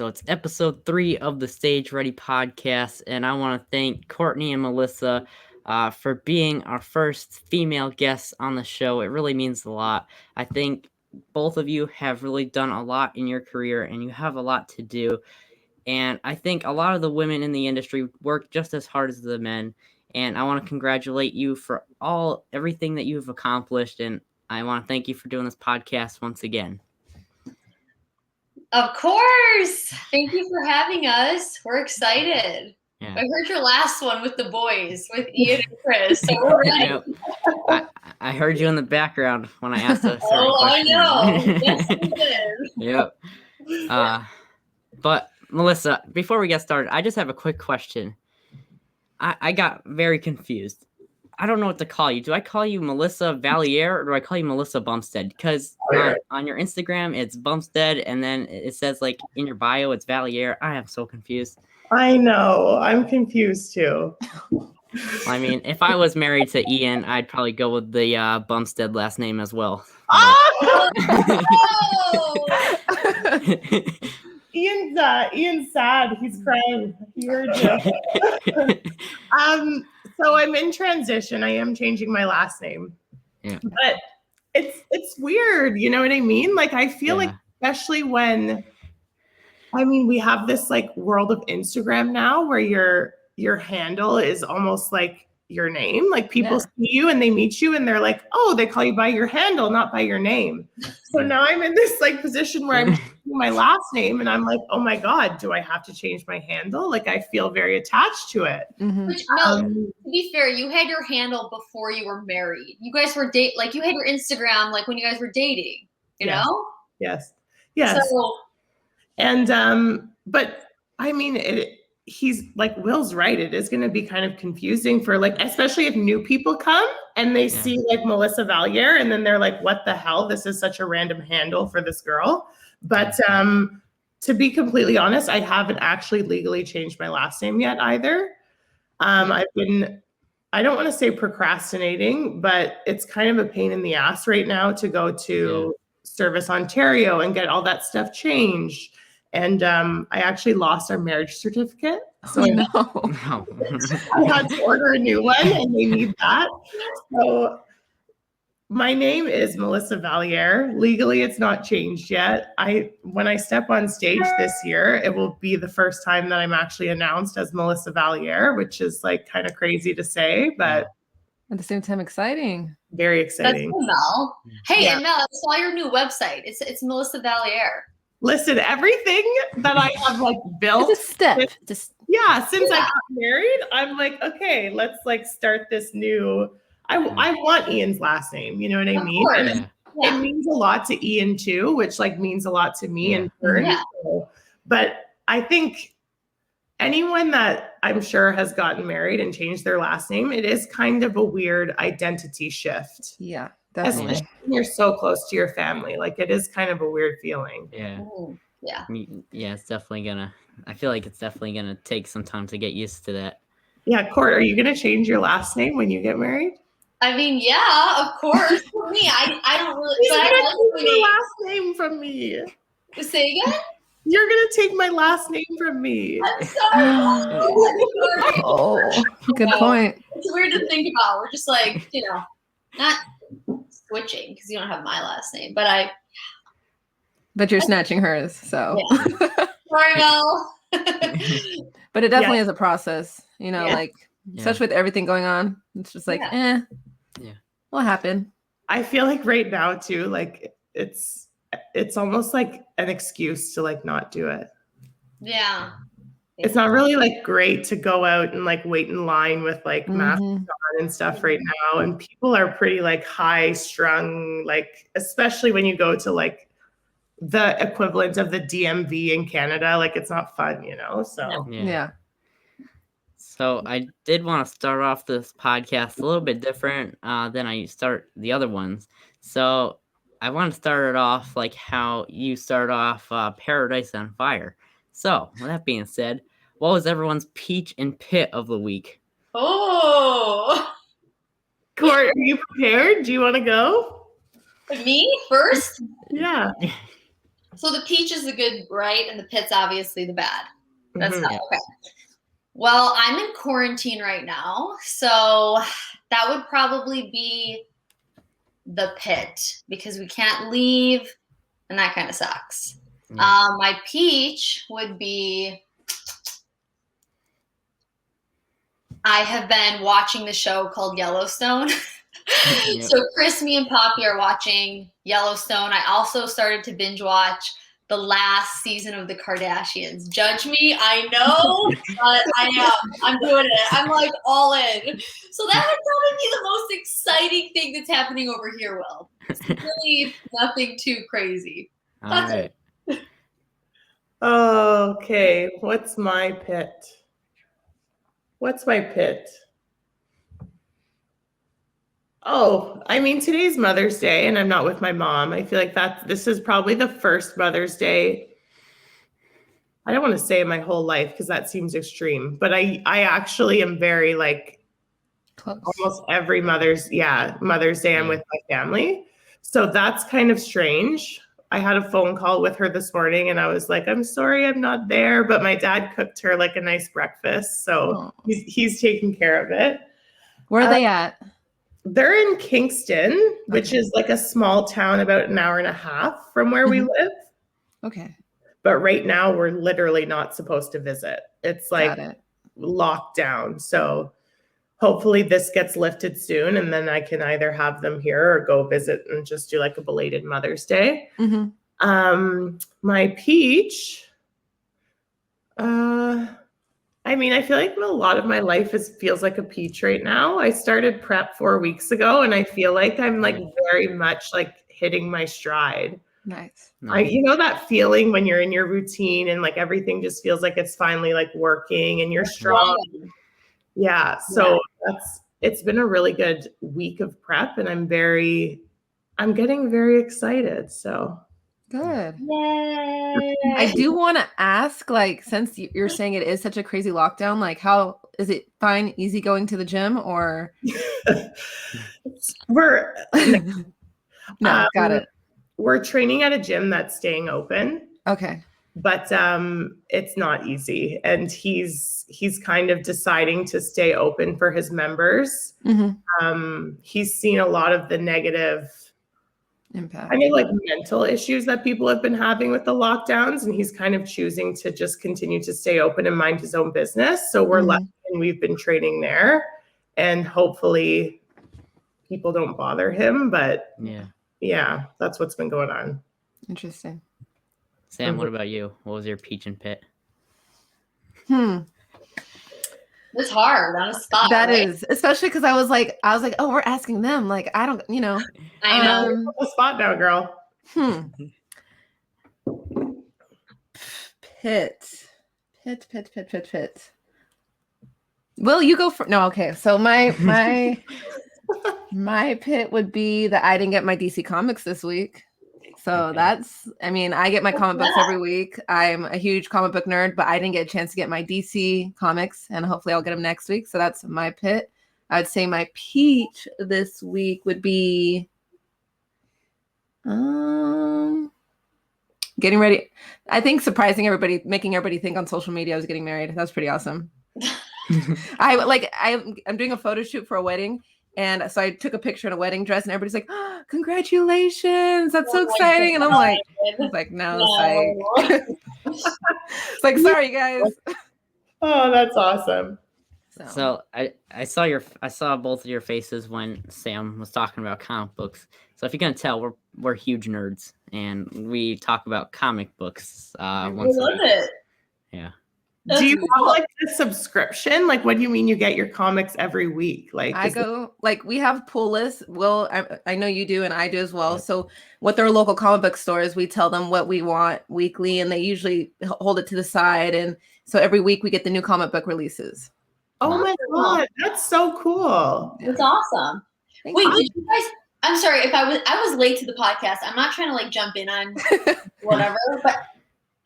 So it's episode 3 of the Stage Ready podcast, and I want to thank Courtney and Melissa for being our first female guests on the show. It really means a lot. I think both of you have really done a lot in your career, and you have a lot to do. And I think a lot of the women in the industry work just as hard as the men. And I want to congratulate you for everything that you've accomplished, and I want to thank you for doing this podcast once again. Of course. Thank you for having us. We're excited. Yeah. I heard your last one with the boys, with Ian and Chris. So we're ready. I heard you in the background when I asked a certain question. I know. Yes, you did. Yep. But Melissa, before we get started, I just have a quick question. I got very confused. I don't know what to call you. Do I call you Melissa Valliere or do I call you Melissa Bumstead? Because on your Instagram, it's Bumstead, and then it says, like, in your bio, it's Valliere. I am so confused. I know. I'm confused, too. I mean, if I was married to Ian, I'd probably go with the Bumstead last name as well. Oh! Ian's sad. He's crying. He heard you. So I'm in transition. I am changing my last name. Yeah. But it's weird, you know what I mean? Like, I feel like, especially when, I mean, we have this like world of Instagram now where your handle is almost like your name. Like, people see you and they meet you and they're like, oh, they call you by your handle, not by your name. So now I'm in this like position where I'm changing my last name and I'm like, oh my God, do I have to change my handle? Like, I feel very attached to it. Mm-hmm. Which, to be fair, you had your handle before you were married. You guys were like, you had your Instagram like when you guys were dating, you know? Yes. So, and but I mean, he's like, Will's right. It is going to be kind of confusing for like, especially if new people come and they see like Melissa Valliere and then they're like, what the hell? This is such a random handle for this girl. But to be completely honest, I haven't actually legally changed my last name yet either. I don't want to say procrastinating, but it's kind of a pain in the ass right now to go to Service Ontario and get all that stuff changed. And I actually lost our marriage certificate. So I had to order a new one and they need that. So my name is Melissa Valliere. Legally, it's not changed yet. When I step on stage this year, it will be the first time that I'm actually announced as Melissa Valliere, which is like kind of crazy to say, but at the same time, exciting. Very exciting. That's cool, Mel. Hey, and Mel, I saw your new website. It's Melissa Valliere. Listen, everything that I have like built. It's a step. Since I got married, I'm like, okay, let's like start this new. I want Ian's last name. You know what I mean? And it means a lot to Ian too, which like means a lot to me in turn. Yeah. So, but I think anyone that I'm sure has gotten married and changed their last name, it is kind of a weird identity shift. Yeah. Definitely. Especially when you're so close to your family. Like, it is kind of a weird feeling. Yeah. Yeah. It's definitely I feel like it's definitely gonna take some time to get used to that. Yeah, Court, are you gonna change your last name when you get married? I mean, yeah, of course. For me, I don't really. You're gonna take your last name from me. Say again? You're gonna take my last name from me. I'm sorry. Oh, good point. It's weird to think about. We're just like, not switching because you don't have my last name, but you're snatching hers, so sorry, Mel. But it definitely is a process, like especially with everything going on. It's just like what happened? I feel like right now too, like it's almost like an excuse to like not do it. Yeah. It's not really like great to go out and like wait in line with like masks on and stuff right now. And people are pretty like high strung, like, especially when you go to like the equivalent of the DMV in Canada, like it's not fun, so. Yeah. So I did want to start off this podcast a little bit different than I start the other ones. So I want to start it off like how you start off Paradise on Fire. So with that being said, what was everyone's peach and pit of the week? Oh, Court, are you prepared? Do you want to go? Me first? Yeah. So the peach is the good, right? And the pit's obviously the bad. That's not okay. Well, I'm in quarantine right now, so that would probably be the pit because we can't leave, and that kind of sucks. My peach would be, I have been watching the show called Yellowstone. So Chris, me, and Poppy are watching Yellowstone. I also started to binge watch the last season of the Kardashians. Judge me, I know, but I am. I'm doing it. I'm like all in. So that would probably be the most exciting thing that's happening over here, Will. It's really nothing too crazy. That's it. Okay, what's my pit? What's my pit? Oh, I mean, today's Mother's Day and I'm not with my mom. I feel like this is probably the first Mother's Day. I don't want to say my whole life because that seems extreme, but I actually am very like close. Almost every Mother's Day I'm with my family. So that's kind of strange. I had a phone call with her this morning and I was like, I'm sorry I'm not there, but my dad cooked her like a nice breakfast. So he's taking care of it. Where are they at? They're in Kingston, which is like a small town about an hour and a half from where we live. Okay. But right now we're literally not supposed to visit. It's like locked down. So hopefully this gets lifted soon and then I can either have them here or go visit and just do like a belated Mother's Day. My peach, I mean, I feel like a lot of my life feels like a peach right now. I started prep 4 weeks ago and I feel like I'm like very much like hitting my stride. Nice. You know that feeling when you're in your routine and like everything just feels like it's finally like working and you're strong. Yeah. So it's been a really good week of prep and I'm getting very excited. So good. Yay. I do want to ask, like, since you're saying it is such a crazy lockdown, like, how is it fine, easy going to the gym or? Got it. We're training at a gym that's staying open. Okay. But it's not easy. And he's kind of deciding to stay open for his members. He's seen a lot of the negative impact. I mean, like mental issues that people have been having with the lockdowns, and he's kind of choosing to just continue to stay open and mind his own business. So we're lucky and we've been training there, and hopefully people don't bother him. But yeah, that's what's been going on. Interesting. Sam, what about you? What was your peach and pit? It's hard on a spot. That is, especially because I was like, oh, we're asking them. Like, I don't, I know. The spot now, girl. Pit. Will you go for? No, okay. So my my pit would be that I didn't get my DC Comics this week. So that's, I mean, I get my comic books every week. I'm a huge comic book nerd, but I didn't get a chance to get my DC Comics, and hopefully I'll get them next week. So that's my pit. I'd say my peach this week would be getting ready. I think surprising everybody, making everybody think on social media I was getting married. That's pretty awesome. I'm doing a photo shoot for a wedding. And so I took a picture in a wedding dress and everybody's like, oh, congratulations. That's so exciting. And I'm like, no. It's like, sorry, guys. Oh, that's awesome. So I saw both of your faces when Sam was talking about comic books. So if you can tell, we're huge nerds and we talk about comic books once a week. It. Yeah. Do you have like a subscription? Like, what do you mean you get your comics every week? Like, we have pull lists. Well, I know you do and I do as well. Yep. So with our local comic book stores, we tell them what we want weekly and they usually hold it to the side. And so every week we get the new comic book releases. Oh my God, that's so cool. That's awesome. Wait, did you guys, I'm sorry if I was late to the podcast. I'm not trying to like jump in on whatever, but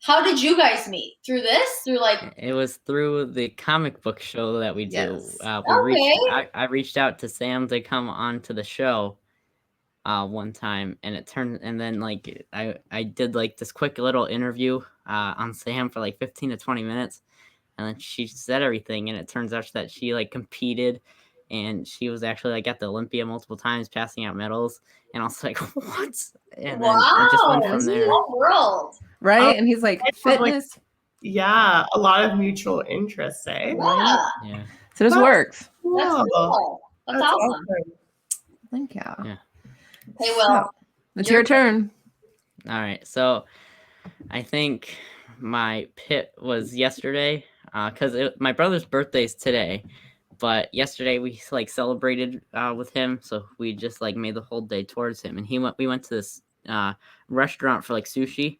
how did you guys meet? Through this? It was through the comic book show that we do. Yes. I reached out to Sam to come on to the show. one time, and then like I did like this quick little interview on Sam for like 15 to 20 minutes, and then she said everything, and it turns out that she like competed, and she was actually like at the Olympia multiple times passing out medals, and I was like, what? And then it just went from there. World. Right? And he's like, fitness. Yeah, a lot of mutual interests, eh? Yeah. So this works. Cool. That's cool. That's awesome. Thank you. Yeah. Okay, Will. It's your turn. All right. So I think my pit was yesterday because my brother's birthday's today. But yesterday we like celebrated with him. So we just like made the whole day towards him. And we went to this restaurant for like sushi.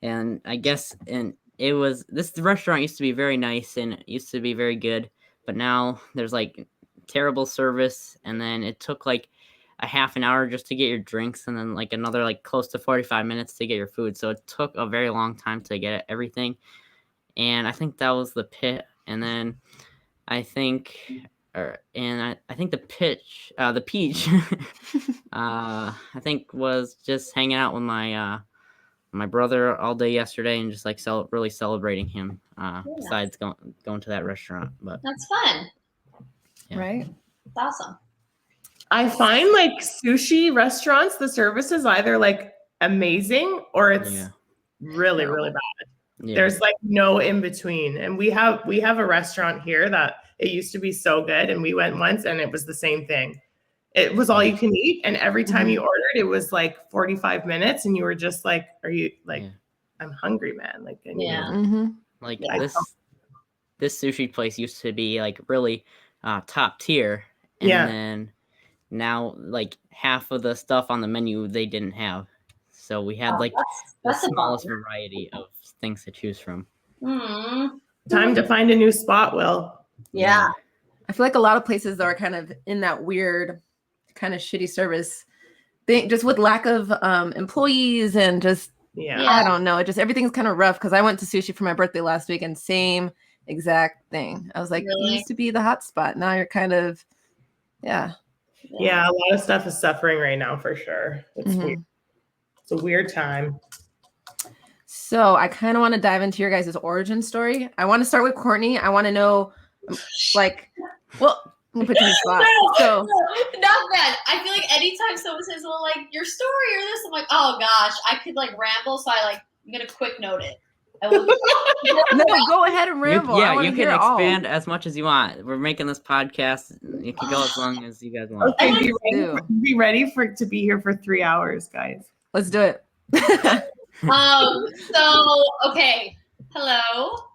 And I guess this restaurant used to be very nice and it used to be very good. But now there's like terrible service. And then it took like a half an hour just to get your drinks, and then like another like close to 45 minutes to get your food. So it took a very long time to get everything. And I think that was the pit. And then I think the peach, I think was just hanging out with my my brother all day yesterday and just like really celebrating him. Besides going to that restaurant, but that's fun. Yeah. Right? That's awesome. I find like sushi restaurants, the service is either like amazing or it's really, really bad. Yeah. There's like no in between. And we have a restaurant here that it used to be so good, and we went once and it was the same thing. It was all you can eat, and every time you ordered, it was like 45 minutes, and you were just like, "Are you like, I'm hungry, man?" Like, like this sushi place used to be like really top tier, and then now like half of the stuff on the menu they didn't have, so we had like that's the smallest variety of things to choose from. Time to find a new spot, Will. Yeah. I feel like a lot of places are kind of in that weird kind of shitty service thing, just with lack of employees and just I don't know, it just everything's kind of rough. Because I went to sushi for my birthday last week and same exact thing. I was like, it used to be the hot spot, now you're kind of a lot of stuff is suffering right now for sure. It's weird. It's a weird time. So I kind of want to dive into your guys' origin story. I want to start with Courtney. I want to know, like, well, I'm gonna put you in the spot. No, not that. I feel like anytime someone says, "Well, like your story or this," I'm like, "Oh gosh, I could like ramble." So I'm gonna quick note it. I will no, go ahead and ramble. You can expand as much as you want. We're making this podcast. You can go as long as you guys want. Okay, be ready to be here for 3 hours, guys. Let's do it. So okay. Hello,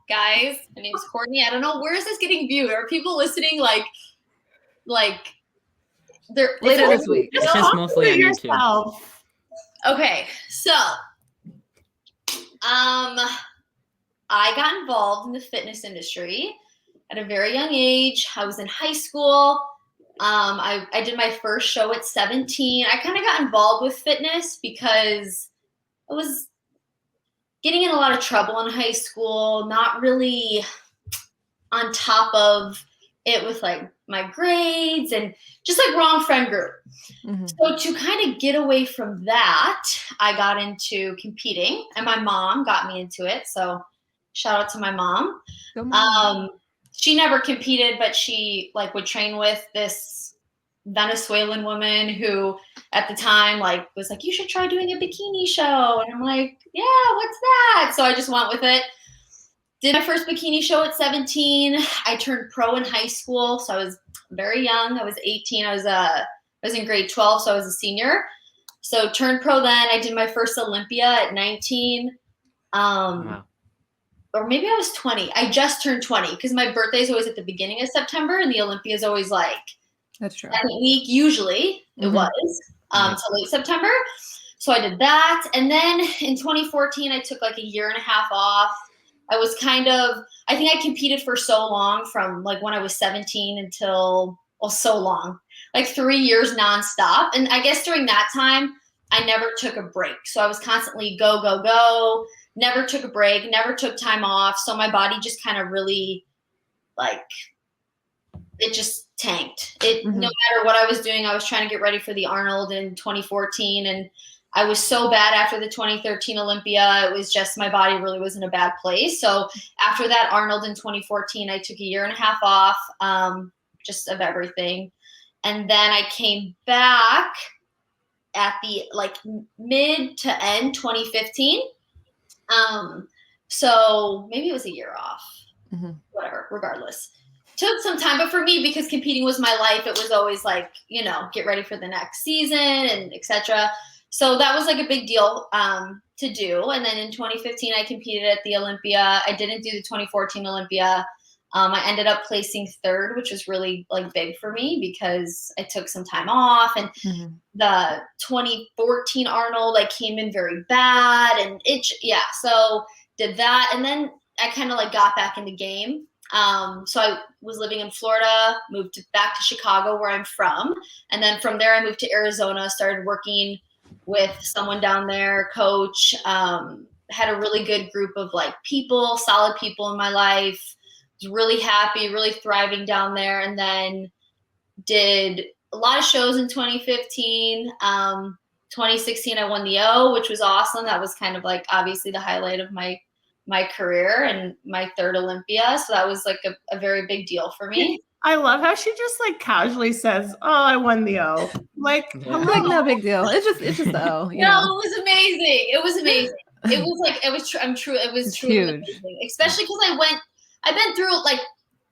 guys. My name's Courtney. I don't know, where is this getting viewed? Are people listening like they're later this week? It's just mostly on YouTube. Okay, so I got involved in the fitness industry at a very young age. I was in high school. I did my first show at 17. I kind of got involved with fitness because I was getting in a lot of trouble in high school, not really on top of it with like my grades and just like wrong friend group. So to kind of get away from that, I got into competing, and my mom got me into it. So shout out to my mom. She never competed, but she like would train with this Venezuelan woman who at the time like was like, "You should try doing a bikini show." And I'm like, "Yeah, what's that?" So I just went with it. Did my first bikini show at 17. I turned pro in high school, so I was very young. I was 18. I was in grade 12, so I was a senior. So turned pro then. I did my first Olympia at 19. Wow. Or maybe I was 20. I just turned 20 because my birthday is always at the beginning of September, and the Olympia is always like that's true. Second week, usually it was till late September. So I did that, and then in 2014, I took like a year and a half off. I was I think I competed for so long from like when I was 17 until, so long, like 3 years nonstop. And I guess during that time, I never took a break. So I was constantly go, go, go, never took a break, never took time off. So my body just kind of really like it just tanked. No Mm-hmm. matter what I was doing, I was trying to get ready for the Arnold in 2014, and I was so bad after the 2013 Olympia. It was just, my body really was in a bad place. So after that Arnold in 2014, I took a year and a half off, just of everything. And then I came back at the like mid to end 2015. So maybe it was a year off, whatever, regardless. Took some time, but for me, because competing was my life, it was always like, you know, get ready for the next season and etc. So that was like a big deal to do. And then in 2015, I competed at the Olympia. I didn't do the 2014 Olympia. I ended up placing third, which was really like big for me because I took some time off. And the 2014 Arnold, I came in very bad, and so did that. And then I kind of like got back in the game. So I was living in Florida, moved back to Chicago where I'm from. And then from there, I moved to Arizona, started working with someone down there, coach, had a really good group of like people, solid people in my life. Was really happy, really thriving down there. And then did a lot of shows in 2015. 2016, I won the O, which was awesome. That was kind of like obviously the highlight of my career and my third Olympia. So that was like a very big deal for me. I love how she just like casually says, "Oh, I won the O." Like, like no big deal. It's just the O. You know? It was amazing. It was amazing. It was like it was truly huge. amazing. Especially because I've been through like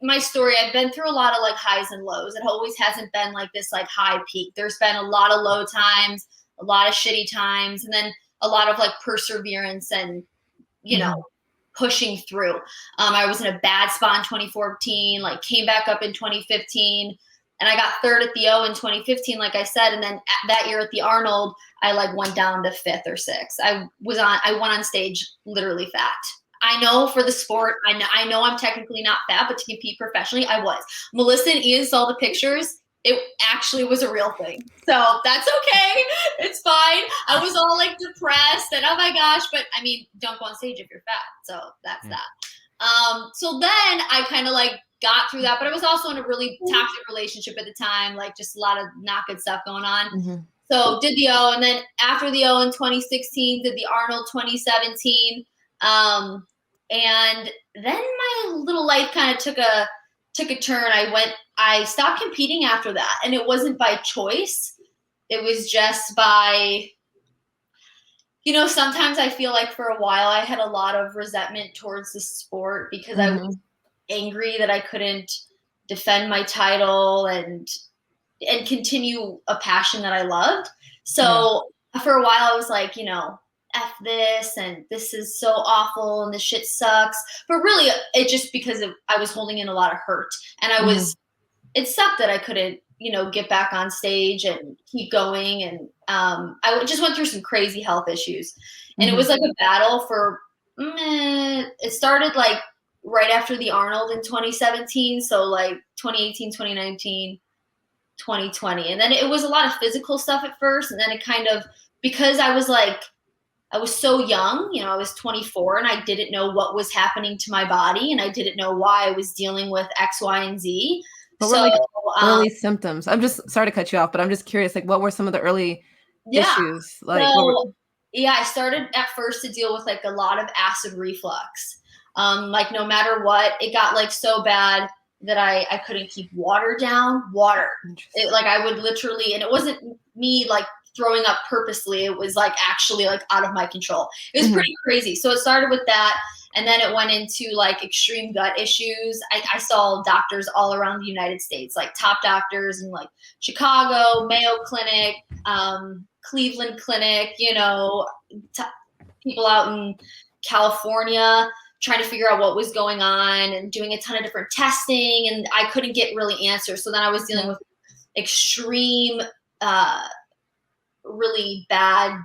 my story. I've been through a lot of like highs and lows. It always hasn't been like this like high peak. There's been a lot of low times, a lot of shitty times, and then a lot of like perseverance and pushing through. I was in a bad spot in 2014, like came back up in 2015, and I got third at the O in 2015, like I said. And then that year at the Arnold, I like went down to 5th or 6th. I went on stage literally fat. I know for the sport, I know I'm technically not fat, but to compete professionally, I was. Melissa and Ian saw the pictures. It actually was a real thing. So that's okay. It's fine. I was all like depressed and oh my gosh, but I mean, don't go on stage if you're fat. So that's that. So then I kind of like got through that, but I was also in a really toxic relationship at the time, like just a lot of not good stuff going on. So did the O, and then after the O in 2016, did the Arnold 2017. And then my little life kind of took a turn. I stopped competing after that, and it wasn't by choice. It was just by, sometimes I feel like for a while I had a lot of resentment towards the sport because I was angry that I couldn't defend my title and continue a passion that I loved. So for a while I was like, F this, and this is so awful, and this shit sucks. But really, it just because I was holding in a lot of hurt, and I was, it sucked that I couldn't, get back on stage and keep going. And I just went through some crazy health issues, and it was like a battle for. It started like right after the Arnold in 2017, so like 2018, 2019, 2020, and then it was a lot of physical stuff at first, and then it kind of, because I was so young, I was 24, and I didn't know what was happening to my body, and I didn't know why I was dealing with X, Y, and Z. What were like early symptoms? I'm just sorry to cut you off, but I'm just curious, like what were some of the early issues? Like, I started at first to deal with like a lot of acid reflux. Like no matter what, it got like so bad that I couldn't keep water down. Like I would literally, and it wasn't me like throwing up purposely. It was like actually like out of my control. It was pretty crazy. So it started with that. And then it went into like extreme gut issues. I saw doctors all around the United States, like top doctors in like Chicago, Mayo Clinic, Cleveland Clinic, people out in California trying to figure out what was going on and doing a ton of different testing. And I couldn't get really answers. So then I was dealing with extreme, really bad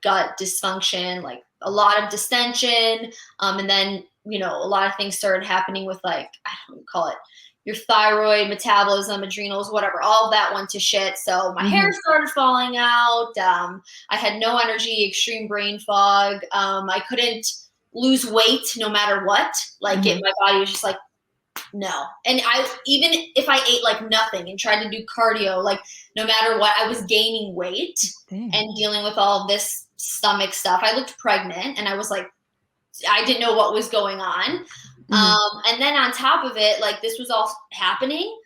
gut dysfunction, like a lot of distension. And then, a lot of things started happening with like, I don't call it your thyroid, metabolism, adrenals, whatever, all of that went to shit. So my hair started falling out. I had no energy, extreme brain fog. I couldn't lose weight no matter what. Like my body was just like, no. And even if I ate like nothing and tried to do cardio, like no matter what, I was gaining weight and dealing with all this stomach stuff. I looked pregnant and I was like, I didn't know what was going on. And then on top of it, like this was all happening.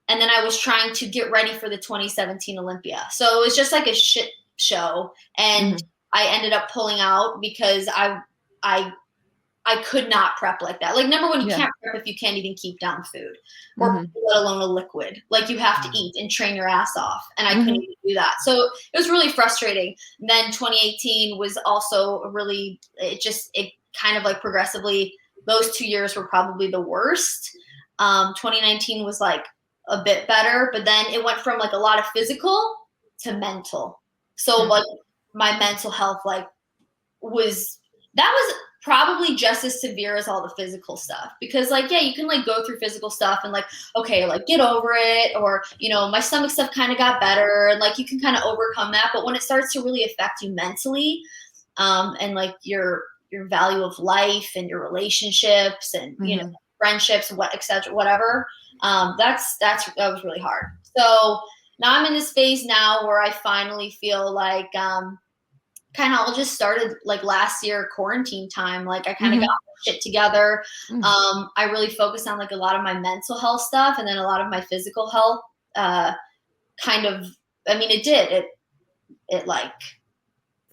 And then I was trying to get ready for the 2017 Olympia. So it was just like a shit show. And I ended up pulling out because I could not prep like that. Like, number one, you can't prep if you can't even keep down food or let alone a liquid. Like, you have to eat and train your ass off. And I couldn't even do that. So it was really frustrating. And then 2018 was also it kind of like progressively, those 2 years were probably the worst. 2019 was like a bit better, but then it went from like a lot of physical to mental. So like my mental health, like was probably just as severe as all the physical stuff, because like, yeah, you can like go through physical stuff and like, okay, like get over it. Or, you know, my stomach stuff kind of got better and like, you can kind of overcome that. But when it starts to really affect you mentally, and like your value of life and your relationships and, you know, friendships, etc., whatever, that was really hard. So now I'm in this phase now where I finally feel like, kind of all just started like last year, quarantine time. Like I kind of got my shit together. I really focused on like a lot of my mental health stuff, and then a lot of my physical health, kind of, I mean, it like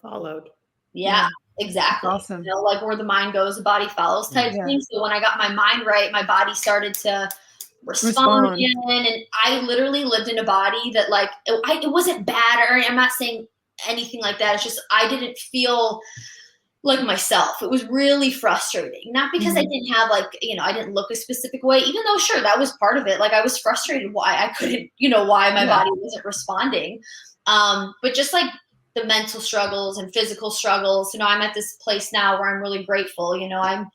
followed. Yeah, exactly. Awesome. You know, like where the mind goes, the body follows type thing. So when I got my mind right, my body started to respond again. And I literally lived in a body that like, it wasn't bad, or I'm not saying anything like that. It's just, I didn't feel like myself. It was really frustrating. Not because I didn't have like, you know, I didn't look a specific way, even though sure, that was part of it. Like I was frustrated why I couldn't, you know, why my body wasn't responding. But just like the mental struggles and physical struggles, you know, I'm at this place now where I'm really grateful. You know,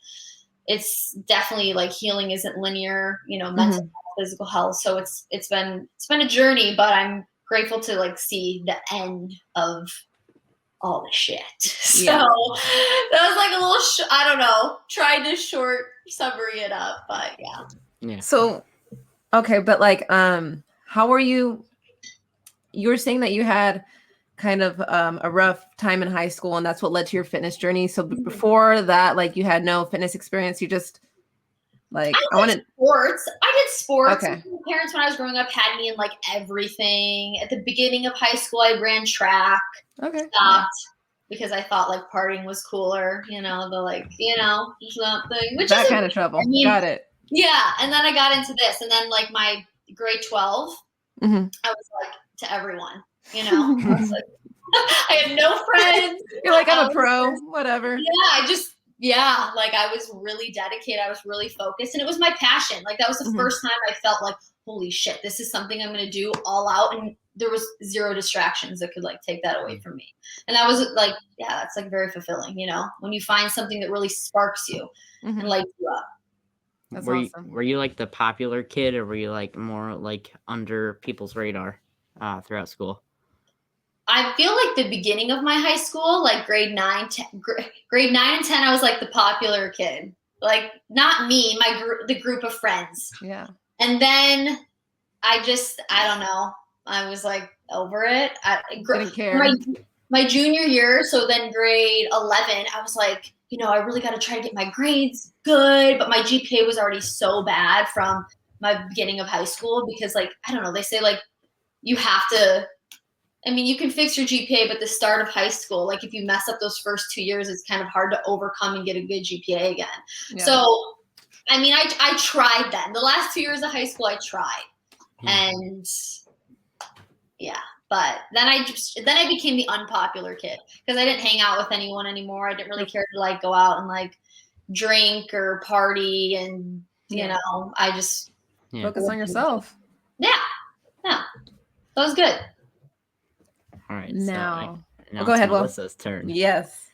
it's definitely like healing isn't linear, you know, mental health, physical health. So it's been a journey, but I'm grateful to like see the end of all the shit. So that was like a little, I don't know, tried to short summary it up, but yeah. So, okay. But like, how were you were saying that you had kind of a rough time in high school, and that's what led to your fitness journey. So before that, like you had no fitness experience. You just like, I did sports. Okay. My parents, when I was growing up, had me in like everything. At the beginning of high school, I ran track. Okay. Stopped because I thought like partying was cooler, you know, the like, you know, something. Which that kind of trouble. I mean, got it. Yeah. And then I got into this. And then like my grade 12, I was like to everyone, you know. I was like, I had no friends. You're like, I'm a pro, whatever. Yeah, like I was really dedicated. I was really focused, and it was my passion. Like that was the first time I felt like, holy shit, this is something I'm going to do all out. And there was zero distractions that could like take that away from me. And that was like, yeah, that's like very fulfilling, you know, when you find something that really sparks you and lights you up. That's awesome. Were you like the popular kid, or were you like more like under people's radar throughout school? I feel like the beginning of my high school, like grade 9 and 10, I was like the popular kid. Like not me, the group of friends. Yeah. And then I don't know. I was like over it. I didn't care. My junior year, so then grade 11, I was like, you know, I really got to try to get my grades good. But my GPA was already so bad from my beginning of high school because like, I don't know, they say like you have to, I mean, you can fix your GPA, but the start of high school, like if you mess up those first 2 years, it's kind of hard to overcome and get a good GPA again. Yeah. So, I mean, I tried then. The last 2 years of high school, I tried. And yeah, but then I became the unpopular kid because I didn't hang out with anyone anymore. I didn't really care to like go out and like drink or party. And, you know, I just focus on yourself. Yeah. That was good. All right. Now so go ahead, Melissa's turn. Yes.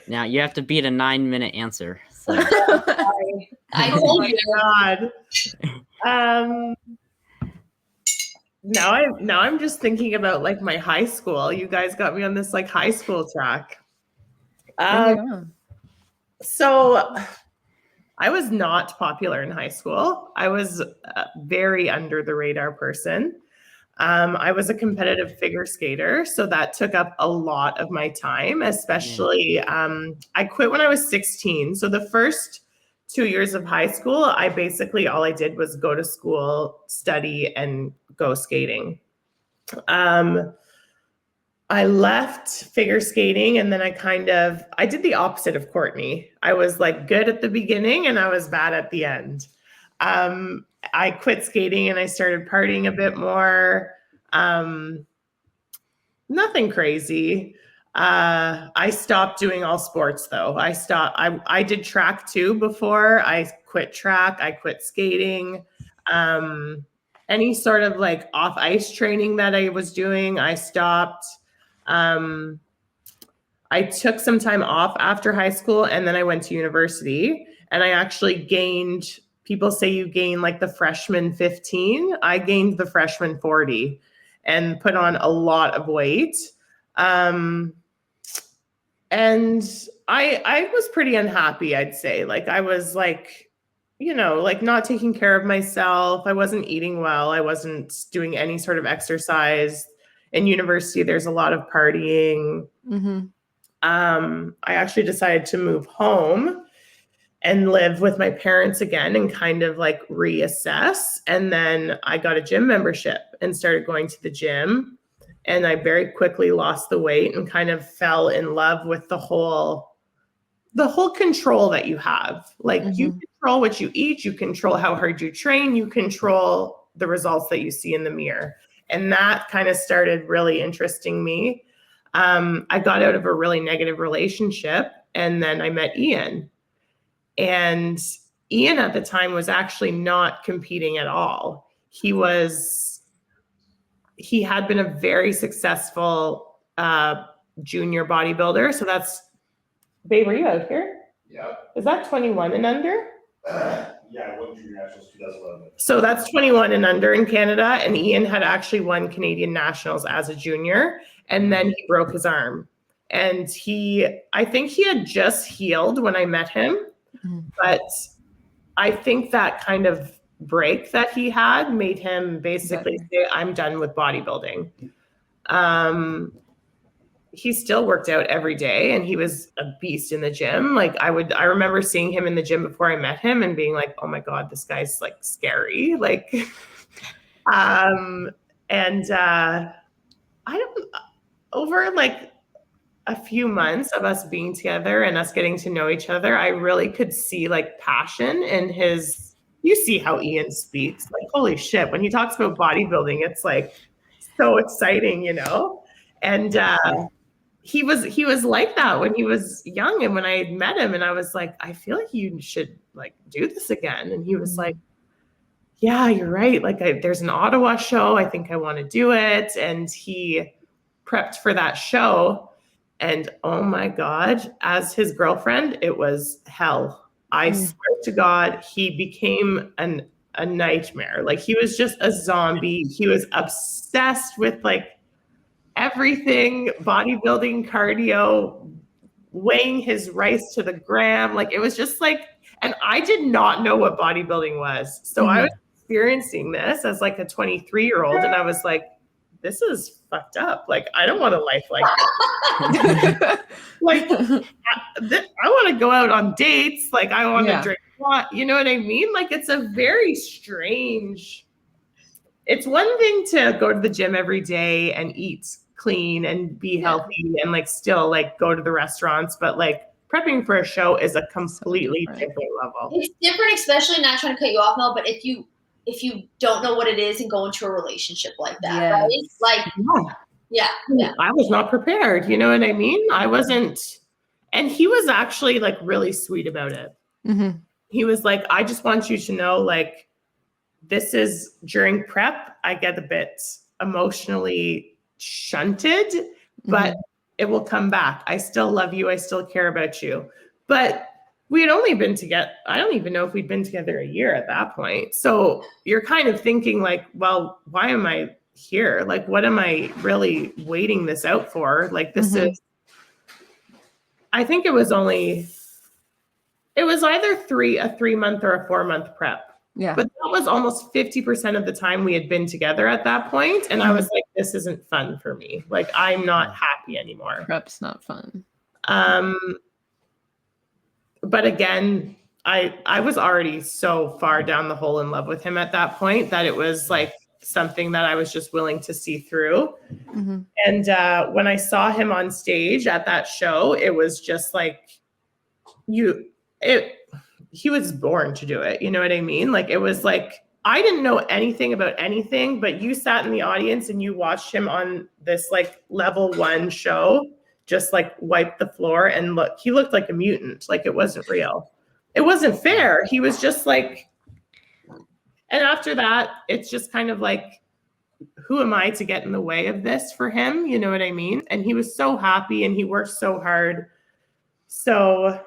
Now you have to beat a 9-minute answer. So. Sorry. I told you. God. Now I'm just thinking about like my high school. You guys got me on this like high school track. So I was not popular in high school. I was a very under the radar person. I was a competitive figure skater, so that took up a lot of my time, especially I quit when I was 16. So the first 2 years of high school, I basically, all I did was go to school, study, and go skating. I left figure skating, and then I did the opposite of Courtney. I was like good at the beginning and I was bad at the end. I quit skating and I started partying a bit more. Nothing crazy. I stopped doing all sports though. I did track too before. I quit track. I quit skating. Any sort of like off ice training that I was doing, I stopped. I took some time off after high school and then I went to university and I actually gained, people say you gain like the freshman 15. I gained the freshman 40 and put on a lot of weight. And I was pretty unhappy, I'd say. Like I was like, like not taking care of myself. I wasn't eating well. I wasn't doing any sort of exercise. In university, there's a lot of partying. I actually decided to move home and live with my parents again and kind of like reassess. And then I got a gym membership and started going to the gym. And I very quickly lost the weight and kind of fell in love with the whole control that you have. Like you control what you eat, you control how hard you train, you control the results that you see in the mirror. And that kind of started really interesting me. I got out of a really negative relationship and then I met Ian. And Ian at the time was actually not competing at all. He had been a very successful junior bodybuilder. So that's, babe, are you out here? Yeah. Is that 21 and under? Yeah, I won junior nationals 2011. So that's 21 and under in Canada. And Ian had actually won Canadian nationals as a junior. And then he broke his arm. And I think he had just healed when I met him. But I think that kind of break that he had made him basically say, I'm done with bodybuilding. He still worked out every day and he was a beast in the gym. Like I remember seeing him in the gym before I met him and being like, oh my God, this guy's like scary. Like, over like a few months of us being together and us getting to know each other, I really could see like passion in you see how Ian speaks, like, holy shit. When he talks about bodybuilding, it's like so exciting, and, he was like that when he was young. And when I met him and I was like, I feel like you should like do this again. And he was like, yeah, you're right. Like there's an Ottawa show. I think I want to do it. And he prepped for that show. And oh my God, as his girlfriend, it was hell. I swear to God, he became a nightmare. Like he was just a zombie. He was obsessed with like everything, bodybuilding, cardio, weighing his rice to the gram. Like it was just like, and I did not know what bodybuilding was. So I was experiencing this as like a 23-year-old and I was like, this is fucked up. Like, I don't want a life like this. Like, I want to go out on dates. Like, I want to drink wine. You know what I mean? Like, it's a very strange, it's one thing to go to the gym every day and eat clean and be healthy and like still like go to the restaurants, but like prepping for a show is a completely different level. It's different, especially, not trying to cut you off, Mel, but if you don't know what it is and go into a relationship like that, right? Like, yeah. I was not prepared. You know what I mean? I wasn't, and he was actually like really sweet about it. He was like, I just want you to know, like, this is during prep, I get a bit emotionally shunted, but it will come back. I still love you. I still care about you. But we had only been together. I don't even know if we'd been together a year at that point. So you're kind of thinking like, well, why am I here? Like, what am I really waiting this out for? Like, this is, I think it was only It was either a 3-month or a 4-month prep. Yeah. But that was almost 50% of the time we had been together at that point. And I was like, this isn't fun for me. Like, I'm not happy anymore. Prep's not fun. But again, I was already so far down the hole in love with him at that point that it was like something that I was just willing to see through. Mm-hmm. And when I saw him on stage at that show, it was just like, he was born to do it. You know what I mean? Like, it was like, I didn't know anything about anything, but you sat in the audience and you watched him on this like level 1 show, just like wipe the floor, and look, he looked like a mutant. Like, it wasn't real. It wasn't fair. He was just like, and after that, it's just kind of like, who am I to get in the way of this for him? You know what I mean? And he was so happy and he worked so hard. So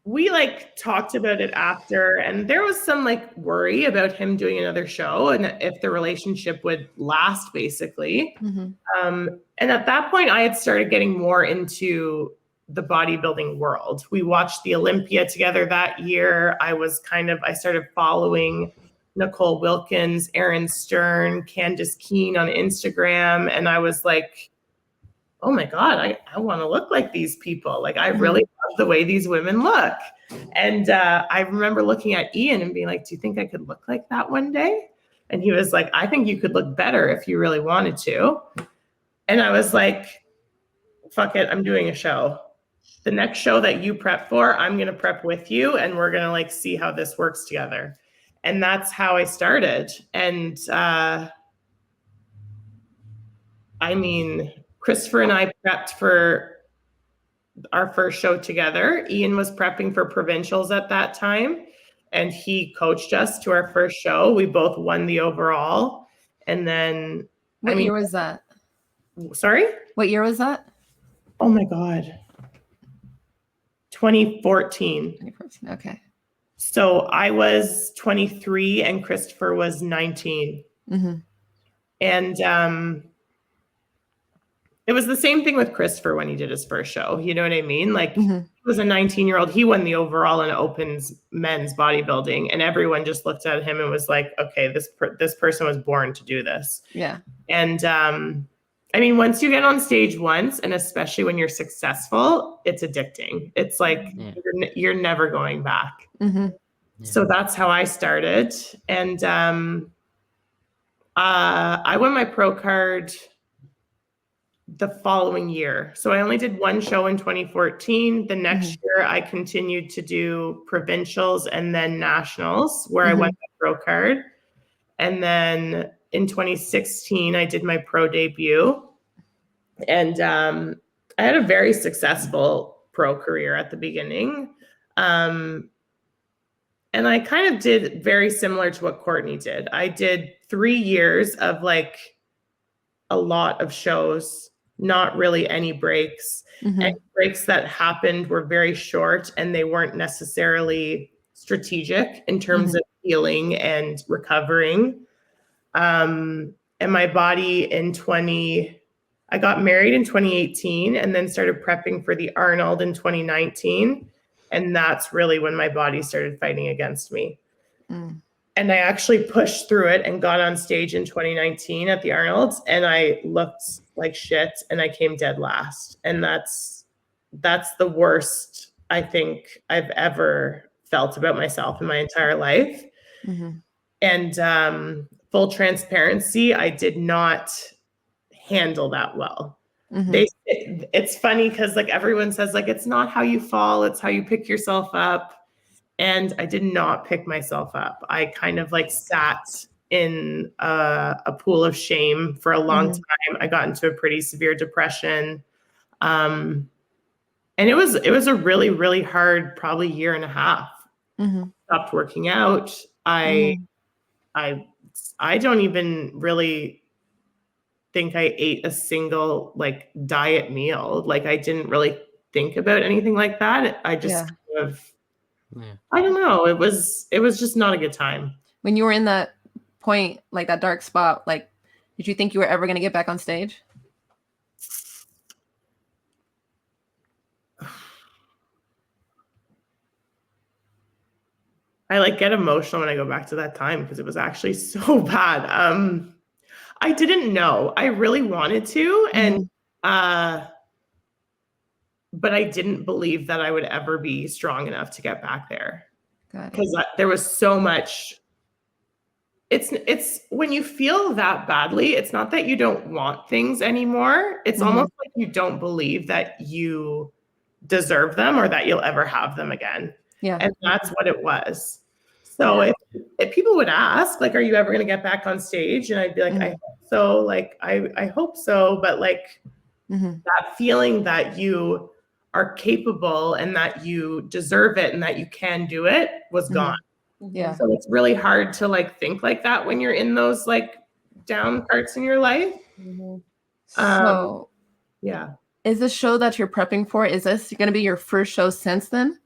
we like talked about it after, and there was some like worry about him doing another show and if the relationship would last, basically. Mm-hmm. And at that point, I had started getting more into the bodybuilding world. We watched the Olympia together that year. I started following Nicole Wilkins, Aaron Stern, Candace Keene on Instagram. And I was like, oh my God, I want to look like these people. Like, I really love the way these women look. And I remember looking at Ian and being like, do you think I could look like that one day? And he was like, I think you could look better if you really wanted to. And I was like, fuck it, I'm doing a show. The next show that you prep for, I'm going to prep with you, and we're going to like see how this works together. And that's how I started. And I mean, Christopher and I prepped for our first show together. Ian was prepping for provincials at that time, and he coached us to our first show. We both won the overall. And then, What year was that? Sorry? What year was that? Oh my God. 2014. 2014. Okay. So I was 23 and Christopher was 19. Mm-hmm. And it was the same thing with Christopher when he did his first show. You know what I mean? Like, he was a 19-year-old. He won the overall in Open's men's bodybuilding, and everyone just looked at him and was like, okay, this person was born to do this. Yeah. And I mean, once you get on stage once, and especially when you're successful, it's addicting. It's like you're never going back. Mm-hmm. Yeah. So that's how I started. And I won my pro card the following year. So I only did one show in 2014. The next year I continued to do provincials and then nationals, where I won my pro card. And then in 2016, I did my pro debut. And I had a very successful pro career at the beginning. And I kind of did very similar to what Courtney did. I did 3 years of like a lot of shows, not really any breaks. And breaks that happened were very short, and they weren't necessarily strategic in terms of healing and recovering. And my body I got married in 2018 and then started prepping for the Arnold in 2019. And that's really when my body started fighting against me. And I actually pushed through it and got on stage in 2019 at the Arnold's, and I looked like shit and I came dead last. And that's the worst I think I've ever felt about myself in my entire life. And full transparency, I did not handle that well. It's funny because like everyone says, like, it's not how you fall, it's how you pick yourself up. And I did not pick myself up. I kind of like sat in a pool of shame for a long time. I got into a pretty severe depression. And it was a really, really hard, probably 1.5 years. Stopped working out. I don't even really think I ate a single like diet meal. Like, I didn't really think about anything like that. I just kind of, I don't know. It was just not a good time. When you were in that point, like that dark spot, like, did you think you were ever going to get back on stage? I like get emotional when I go back to that time because it was actually so bad. I didn't know. I really wanted to, and but I didn't believe that I would ever be strong enough to get back there. Because there was so much. It's when you feel that badly, it's not that you don't want things anymore. It's almost like you don't believe that you deserve them or that you'll ever have them again. Yeah. And that's what it was. So if people would ask, like, are you ever going to get back on stage? And I'd be like, I hope so. Like, I hope so. But like that feeling that you are capable and that you deserve it and that you can do it was gone. Yeah. So it's really hard to like think like that when you're in those like down parts in your life. So yeah. Is this show that you're prepping for, is this going to be your first show since then?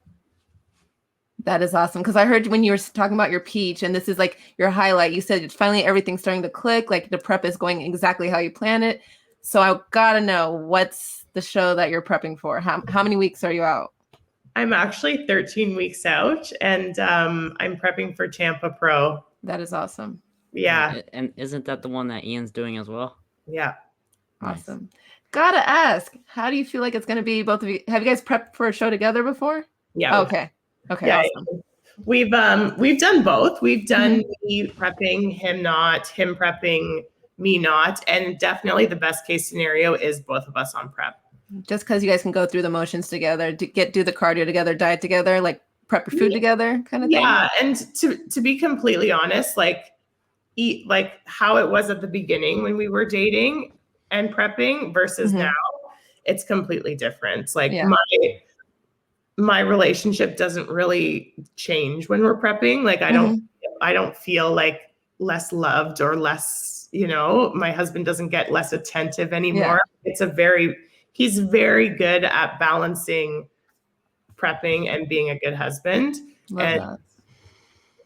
That is awesome. Because I heard when you were talking about your peach and this is like your highlight, you said finally everything's starting to click, like the prep is going exactly how you plan it. So I got to know, what's the show that you're prepping for? How many weeks are you out? I'm actually 13 weeks out and I'm prepping for Tampa Pro. That is awesome. Yeah. And isn't that the one that Ian's doing as well? Yeah. Awesome. Nice. Gotta ask, how do you feel like it's going to be, both of you? Have you guys prepped for a show together before? Yeah. Okay. Yeah, awesome. We've done both. We've done me prepping, him not, him prepping, me not. And definitely the best case scenario is both of us on prep. Just because you guys can go through the motions together, do the cardio together, diet together, like prep your food together kind of thing. Yeah. And to be completely honest, like eat like how it was at the beginning when we were dating and prepping versus now, it's completely different. Like my relationship doesn't really change when we're prepping. Like I don't feel like less loved or less, my husband doesn't get less attentive anymore. Yeah. He's very good at balancing prepping and being a good husband. Love that.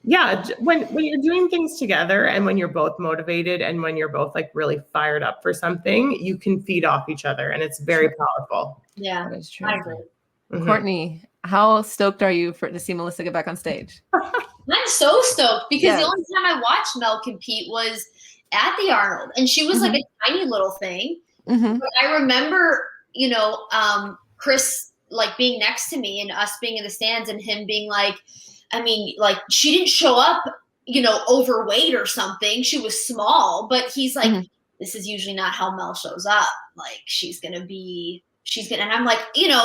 Yeah, when you're doing things together and when you're both motivated and when you're both like really fired up for something, you can feed off each other and it's very powerful. Yeah, that is true. I agree. Courtney, how stoked are you to see Melissa get back on stage? I'm so stoked because the only time I watched Mel compete was at the Arnold, and she was like a tiny little thing. But I remember, Chris like being next to me and us being in the stands and him being like, I mean, like she didn't show up, overweight or something. She was small, but he's like, this is usually not how Mel shows up. Like and I'm like,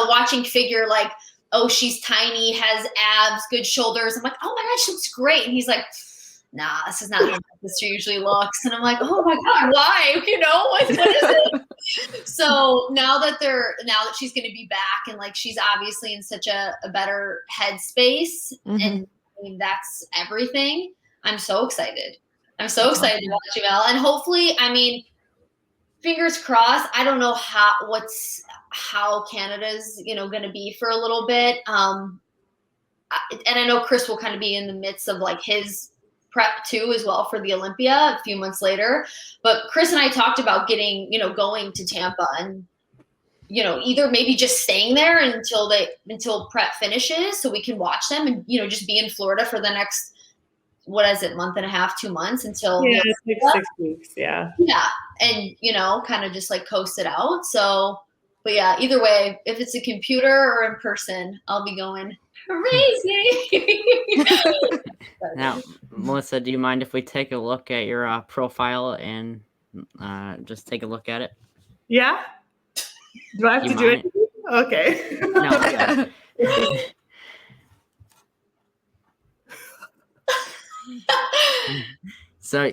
watching figure like, oh, she's tiny, has abs, good shoulders. I'm like, oh my God, she looks great. And he's like, nah, this is not how my sister usually looks. And I'm like, oh my God, why? What is it? So now that she's going to be back and like, she's obviously in such a better headspace and I mean, that's everything. I'm so excited. I'm so excited about you, Mel. And hopefully, I mean, fingers crossed. I don't know how Canada's, going to be for a little bit. And I know Chris will kind of be in the midst of like his prep too, as well for the Olympia a few months later. But Chris and I talked about getting, going to Tampa and, either maybe just staying there until prep finishes so we can watch them and, just be in Florida for the next, month and a half, 2 months until 6 weeks. Yeah. Yeah. And, kind of just like coast it out. So, but yeah, either way, if it's a computer or in person, I'll be going crazy. Now, Melissa, do you mind if we take a look at your profile and just take a look at it? Yeah. Do I have to do it? Okay. No. So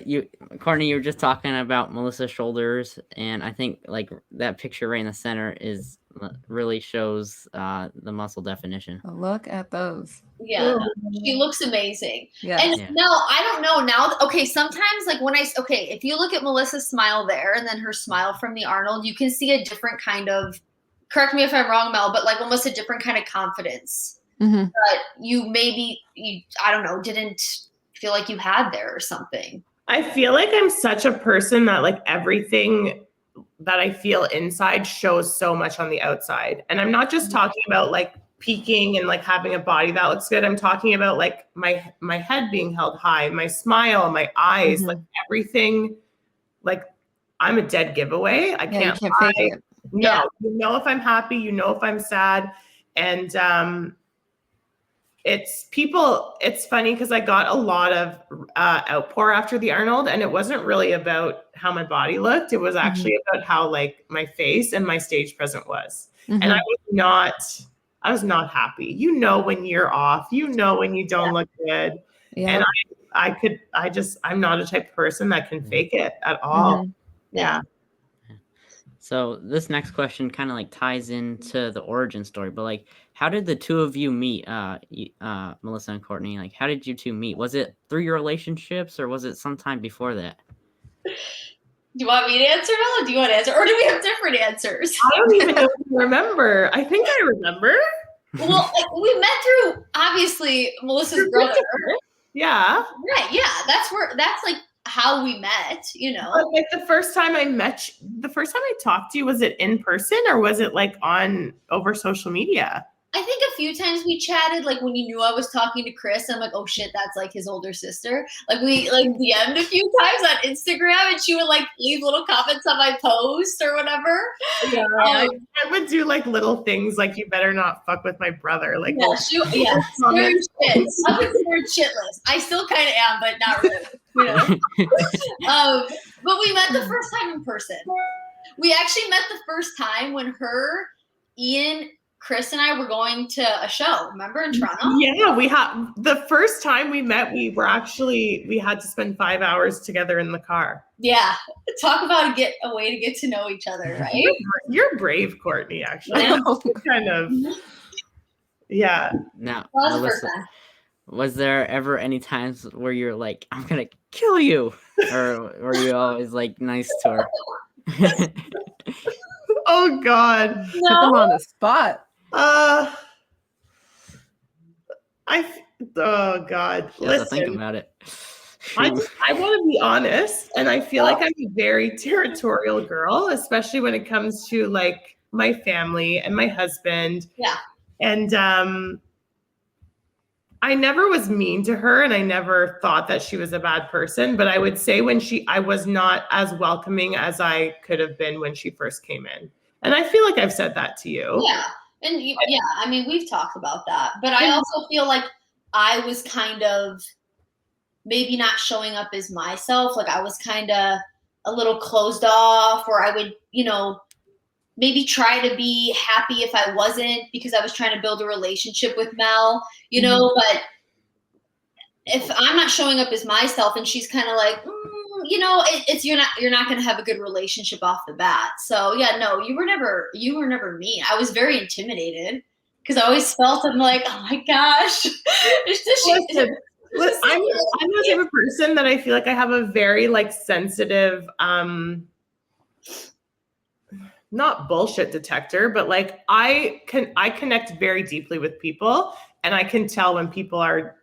Courtney, you were just talking about Melissa's shoulders, and I think like that picture right in the center really shows the muscle definition. Look at those. Yeah, she looks amazing. Yeah. And no, I don't know now. Okay, sometimes like if you look at Melissa's smile there and then her smile from the Arnold, you can see a different kind of, correct me if I'm wrong, Mel, but like almost a different kind of confidence that I don't know, didn't feel like you had there or something. I feel like I'm such a person that like everything that I feel inside shows so much on the outside. And I'm not just talking about like peaking and like having a body that looks good. I'm talking about like my head being held high, my smile, my eyes, like everything. Like I'm a dead giveaway. I can't fake it. No, you know if I'm happy, you know if I'm sad. And it's funny because I got a lot of outpour after the Arnold, and it wasn't really about how my body looked. It was actually about how like my face and my stage present was. And I was not happy. You know when you're off, you know when you don't look good. And I'm not a type of person that can fake it at all. Yeah. So this next question kind of like ties into the origin story, but like, how did the two of you meet, Melissa and Courtney? Like, how did you two meet? Was it through your relationships, or was it sometime before that? Do you want me to answer, Mel, or do you want to answer? Or do we have different answers? I don't even know if you remember. I think I remember. Well, like, we met through, obviously, Melissa's brother. Yeah. Right, yeah. That's like how we met, you know. But like the first time I talked to you, was it in person or was it like over social media? I think a few times we chatted, like when you knew I was talking to Chris, I'm like, oh shit, that's like his older sister. Like we like DM'd a few times on Instagram, and she would like leave little comments on my post or whatever. Yeah, I would do like little things like, you better not fuck with my brother. Like, scared shit. I was scared shitless. I still kind of am, but not really. You know. But we met the first time in person. We actually met the first time when Ian, Chris and I were going to a show, remember, in Toronto? Yeah, the first time we met, we had to spend 5 hours together in the car. Yeah. Talk about a way to get to know each other, right? You're brave, Courtney, actually. Kind of. Yeah. Now, Melissa, was there ever any times where you're like, I'm going to kill you? Or were you always like nice to her? Oh, God. Put them on the spot. Oh God. You have to think about it. I want to be honest, and I feel like I'm a very territorial girl, especially when it comes to like my family and my husband. Yeah. And I never was mean to her, and I never thought that she was a bad person, but I would say I was not as welcoming as I could have been when she first came in. And I feel like I've said that to you. Yeah. And I mean, we've talked about that, but I also feel like I was kind of maybe not showing up as myself. Like I was kind of a little closed off, or I would, you know, maybe try to be happy if I wasn't, because I was trying to build a relationship with Mel, you know, but if I'm not showing up as myself and she's kind of like, you know, it's you're not going to have a good relationship off the bat. So yeah, no, you were never mean. I was very intimidated because I always felt, I'm like, oh my gosh. I'm the type of person that I feel like I have a very like sensitive, not bullshit detector, but like I connect very deeply with people, and I can tell when people are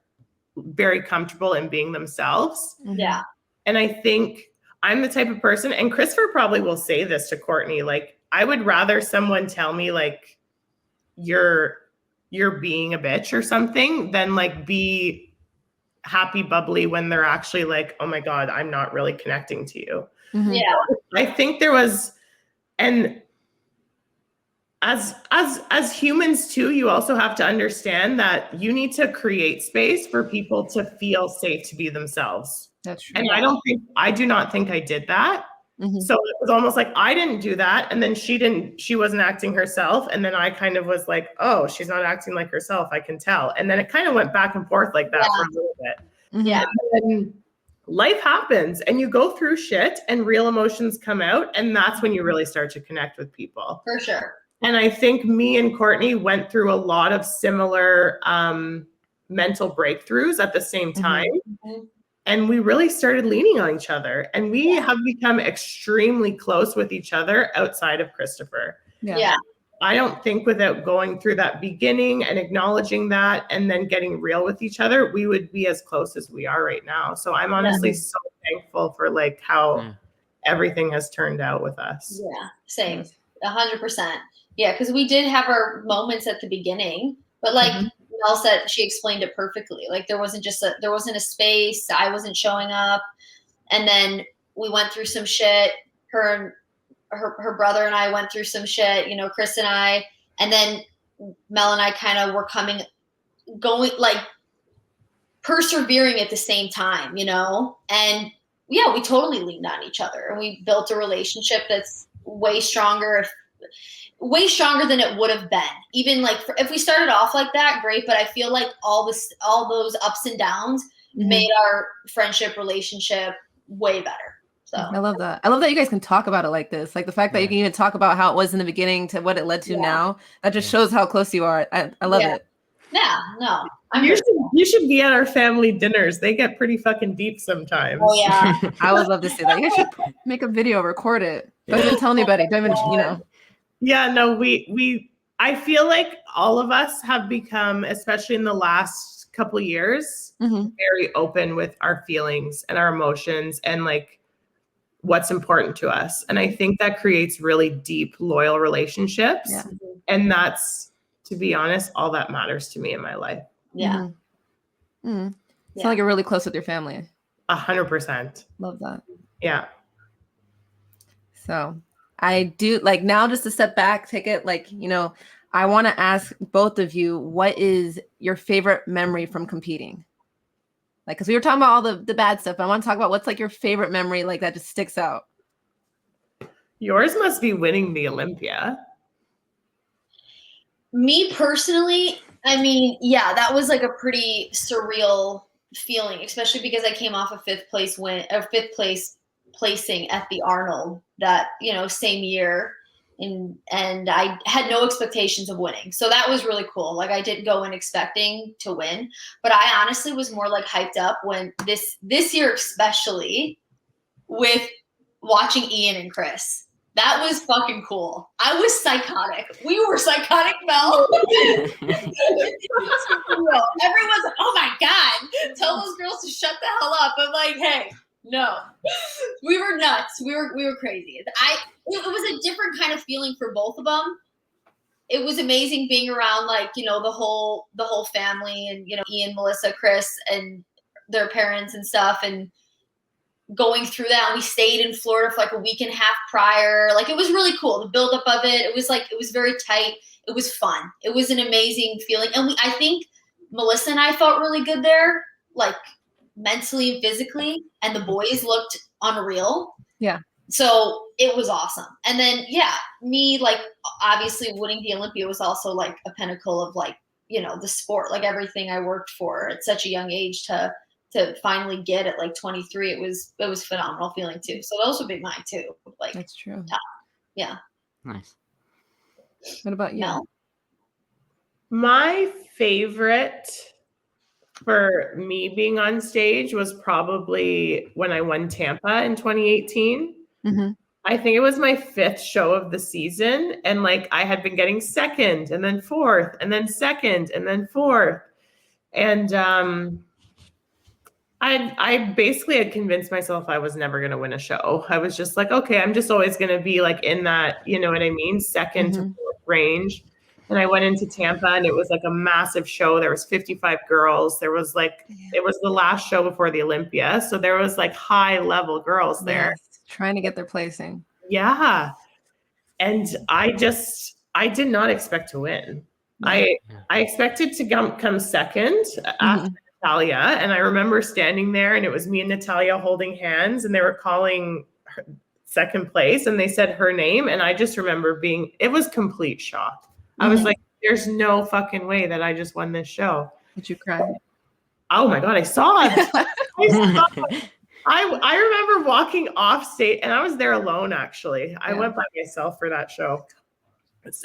very comfortable in being themselves. Yeah. And I think I'm the type of person, and Christopher probably will say this to Courtney, like I would rather someone tell me like you're being a bitch or something than like be happy bubbly when they're actually like, oh my God, I'm not really connecting to you. Yeah. I think there was, and as humans too, you also have to understand that you need to create space for people to feel safe to be themselves. That's true. And I do not think I did that. So it was almost like I didn't do that. And then she wasn't acting herself. And then I kind of was like, oh, she's not acting like herself. I can tell. And then it kind of went back and forth like that for a little bit. Yeah. And then life happens and you go through shit and real emotions come out. And that's when you really start to connect with people. For sure. And I think me and Courtney went through a lot of similar mental breakthroughs at the same time. And we really started leaning on each other. And we have become extremely close with each other outside of Christopher. Yeah. I don't think without going through that beginning and acknowledging that and then getting real with each other, we would be as close as we are right now. So I'm honestly so thankful for like how everything has turned out with us. Yeah, same. 100%. Yeah, because we did have our moments at the beginning, but like Mel said, she explained it perfectly. Like there wasn't a space. I wasn't showing up, and then we went through some shit. Her brother and I went through some shit. You know, Chris and I, and then Mel and I kind of were going like persevering at the same time. You know, and yeah, we totally leaned on each other, and we built a relationship that's way stronger than it would have been. Even like if we started off like that, great. But I feel like all those ups and downs made our friendship relationship way better. So I love that. I love that you guys can talk about it like this. Like the fact that you can even talk about how it was in the beginning to what it led to now. That just shows how close you are. I love it. Yeah, no. You should be at our family dinners. They get pretty fucking deep sometimes. Oh yeah. I would love to see that. You guys should make a video, record it. Don't even tell anybody. Don't even, you know. Yeah, no, I feel like all of us have become, especially in the last couple of years, very open with our feelings and our emotions and like what's important to us. And I think that creates really deep, loyal relationships. Yeah. And that's, to be honest, all that matters to me in my life. Yeah. Sound like you're really close with your family. 100%. Love that. Yeah. So I do like now just to step back, take it like, you know, I want to ask both of you, what is your favorite memory from competing? Like, because we were talking about all the bad stuff. But I want to talk about what's like your favorite memory, like that just sticks out. Yours must be winning the Olympia. Me personally, I mean, yeah, that was like a pretty surreal feeling, especially because I came off a fifth place placing at the Arnold that, you know, same year. And I had no expectations of winning. So that was really cool. Like I didn't go in expecting to win, but I honestly was more like hyped up when this year, especially with watching Ian and Chris. That was fucking cool. I was psychotic. We were psychotic, Mel. Everyone's like, oh my God, tell those girls to shut the hell up. I'm like, hey, no. We were nuts. We were crazy. It was a different kind of feeling for both of them. It was amazing being around like, you know, the whole family and, you know, Ian, Melissa, Chris and their parents and stuff and going through that. And we stayed in Florida for like a week and a half prior. Like it was really cool. The buildup of it. It was very tight. It was fun. It was an amazing feeling. And I think Melissa and I felt really good there, like mentally and physically. And the boys looked unreal. Yeah. So it was awesome. And then, yeah, me, like, obviously winning the Olympia was also like a pinnacle of like, you know, the sport, like everything I worked for at such a young age to finally get at like 23. It was phenomenal feeling too. So those would be mine too. Like that's true. Yeah. Nice. What about you? Mel? My favorite for me being on stage was probably when I won Tampa in 2018. I think it was my fifth show of the season. And like, I had been getting second and then fourth and then second and then fourth. And I basically had convinced myself I was never going to win a show. I was just like, okay, I'm just always going to be like in that, you know what I mean? Second to fourth range. And I went into Tampa and it was like a massive show. There was 55 girls. There was like, it was the last show before the Olympia. So there was like high level girls there. Yes, trying to get their placing. Yeah. And I did not expect to win. I expected to come second after Natalia. And I remember standing there and it was me and Natalia holding hands and they were calling her second place and they said her name. And I just remember it was complete shock. I was like, there's no fucking way that I just won this show. Did you cry? Oh my God, I saw it. I remember walking off stage and I was there alone, actually. I went by myself for that show.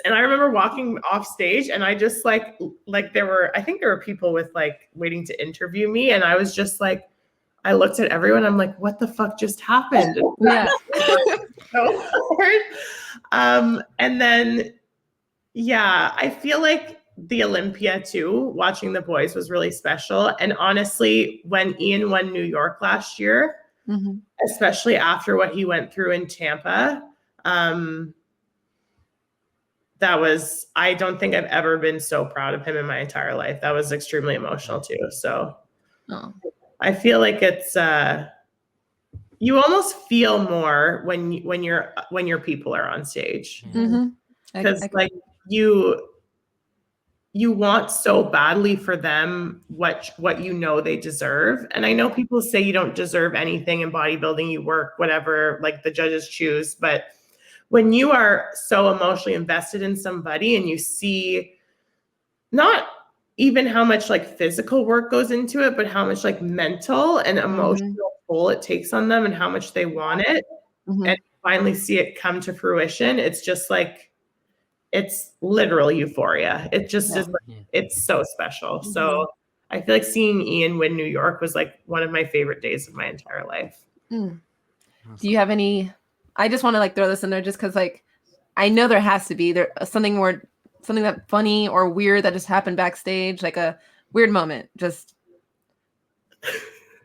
And I remember walking off stage and I just I think there were people with like waiting to interview me. And I was just like, I looked at everyone. I'm like, what the fuck just happened? Yeah. So hard. And then, yeah, I feel like the Olympia too, watching the boys was really special. And honestly, when Ian won New York last year, especially after what he went through in Tampa, I don't think I've ever been so proud of him in my entire life. That was extremely emotional too. So I feel like it's, you almost feel more when your people are on stage, because like you want so badly for them what they deserve. And I know people say you don't deserve anything in bodybuilding, you work whatever like the judges choose, but when you are so emotionally invested in somebody and you see not even how much like physical work goes into it, but how much like mental and emotional toll it takes on them and how much they want it, and finally see it come to fruition, it's just like, it's literal euphoria. It just is, it's so special. So I feel like seeing Ian win New York was like one of my favorite days of my entire life. Do you have any, I just want to like throw this in there just because like, I know there has to be something that funny or weird that just happened backstage, like a weird moment. Just,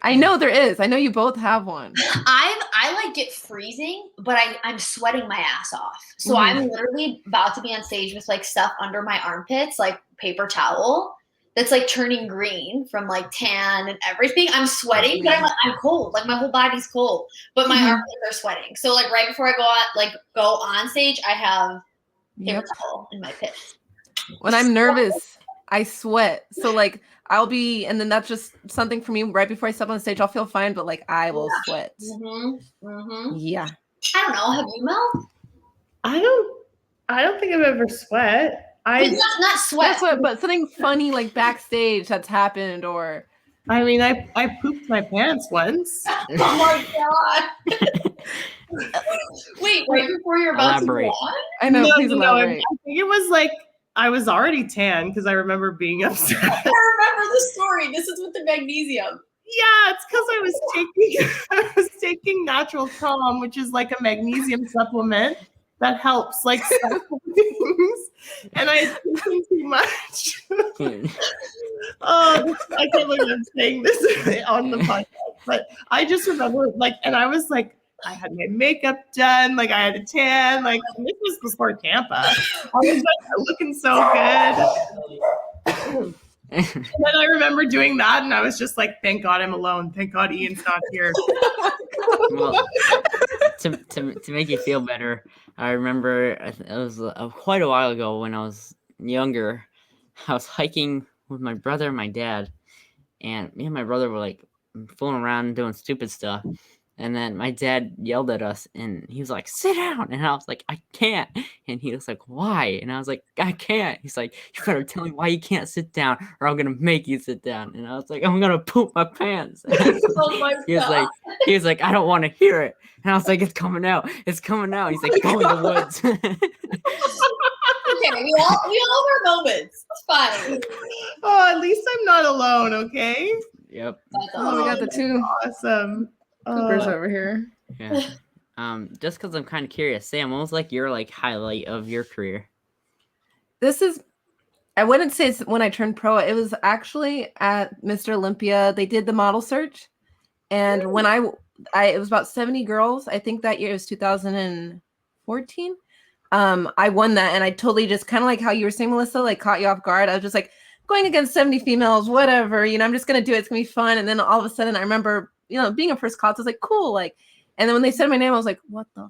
I know there is. I know you both have one. I like get freezing, but I'm sweating my ass off. So I'm literally about to be on stage with like stuff under my armpits, like paper towel that's like turning green from like tan and everything. I'm sweating, but I'm cold. Like my whole body's cold, but my armpits are sweating. So like right before I go on stage, I have paper towel in my pits. When I'm nervous, I sweat. So like and then that's just something for me. Right before I step on stage, I'll feel fine, but like I will sweat. Yeah. I don't know. Have you, Mel? I don't think I've ever sweat. Not sweat. But something funny like backstage that's happened, or I mean, I pooped my pants once. Oh my god! Wait, right before you're about to go on? I know. Please elaborate. I think it was like I was already tan because I remember being upset. I remember the story. This is with the magnesium. Yeah, it's because I was taking Natural Calm, which is like a magnesium supplement that helps like things, and I had taken too much. Oh, I can't believe I'm saying this on the podcast, but I just remember and I was like, I had my makeup done, like I had a tan, like this was before Tampa. I was like looking so good. And then I remember doing that, and I was just like, "Thank God I'm alone. Thank God Ian's not here." Well, to make you feel better, I remember it was quite a while ago when I was younger. I was hiking with my brother and my dad, and me and my brother were like fooling around and doing stupid stuff. And then my dad yelled at us, and he was like, "Sit down!" And I was like, "I can't." And he was like, "Why?" And I was like, "I can't." He's like, "You better tell me why you can't sit down, or I'm gonna make you sit down." And I was like, "I'm gonna poop my pants." Oh my god! He was like, "I don't want to hear it." And I was like, "It's coming out. It's coming out." He's like, "Go in the woods." Okay, we all have our moments. It's fine. Oh, at least I'm not alone. Okay. Yep. Oh, we got the two awesome poopers over here. Yeah. Just because I'm kind of curious, Sam, what was like your highlight of your career? I wouldn't say it's when I turned pro. It was actually at Mr. Olympia. They did the model search, and when it was about 70 girls. I think that year it was 2014. I won that, and I totally just kind of like how you were saying, Melissa, like caught you off guard. I was just like going against 70 females, whatever, I'm just gonna do it. It's gonna be fun. And then all of a sudden, I remember, being a first class, I was like, cool, like. And then when they said my name, I was like, what the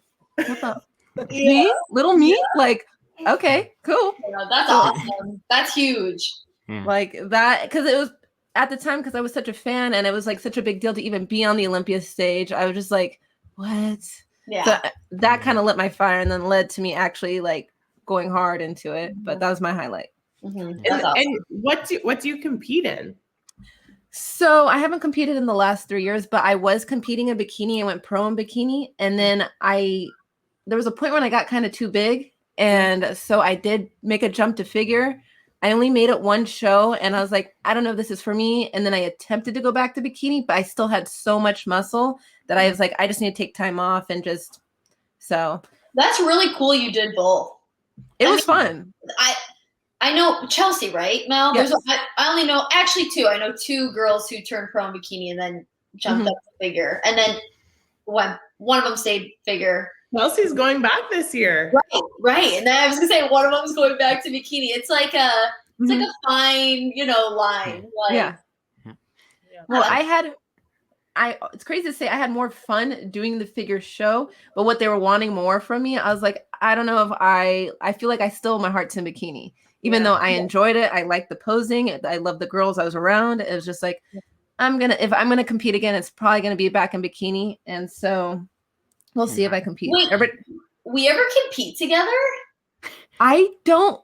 me, little me, like, okay, cool. Yeah, that's awesome. That's huge. Yeah. Like that, because it was at the time, because I was such a fan, and it was like such a big deal to even be on the Olympia stage. I was just like, what? Yeah. So that kind of lit my fire, and then led to me actually like going hard into it. But that was my highlight. Mm-hmm. And what do you compete in? So I haven't competed in the last 3 years, but I was competing in bikini. I went pro in bikini, and then there was a point when I got kind of too big, and so I did make a jump to figure. I only made it one show, and I was like, I don't know if this is for me. And then I attempted to go back to bikini, but I still had so much muscle that I was like, I just need to take time off and just so. That's really cool. You did both. It was fun. I know Chelsea, right, Mel? Yes. I only know actually two. I know two girls who turned pro in bikini and then jumped up to figure, and then one of them stayed figure. Chelsea's going back this year. Right. And then I was gonna say one of them's going back to bikini. It's like a fine, line. Like, Yeah. Well, it's crazy to say I had more fun doing the figure show, but what they were wanting more from me, I was like, I don't know if I feel like I still my heart's in bikini, even though I enjoyed it. I liked the posing. I love the girls I was around. It was just like, if I'm gonna compete again, it's probably gonna be back in bikini. And so we'll see if I compete. Wait, we ever compete together? I don't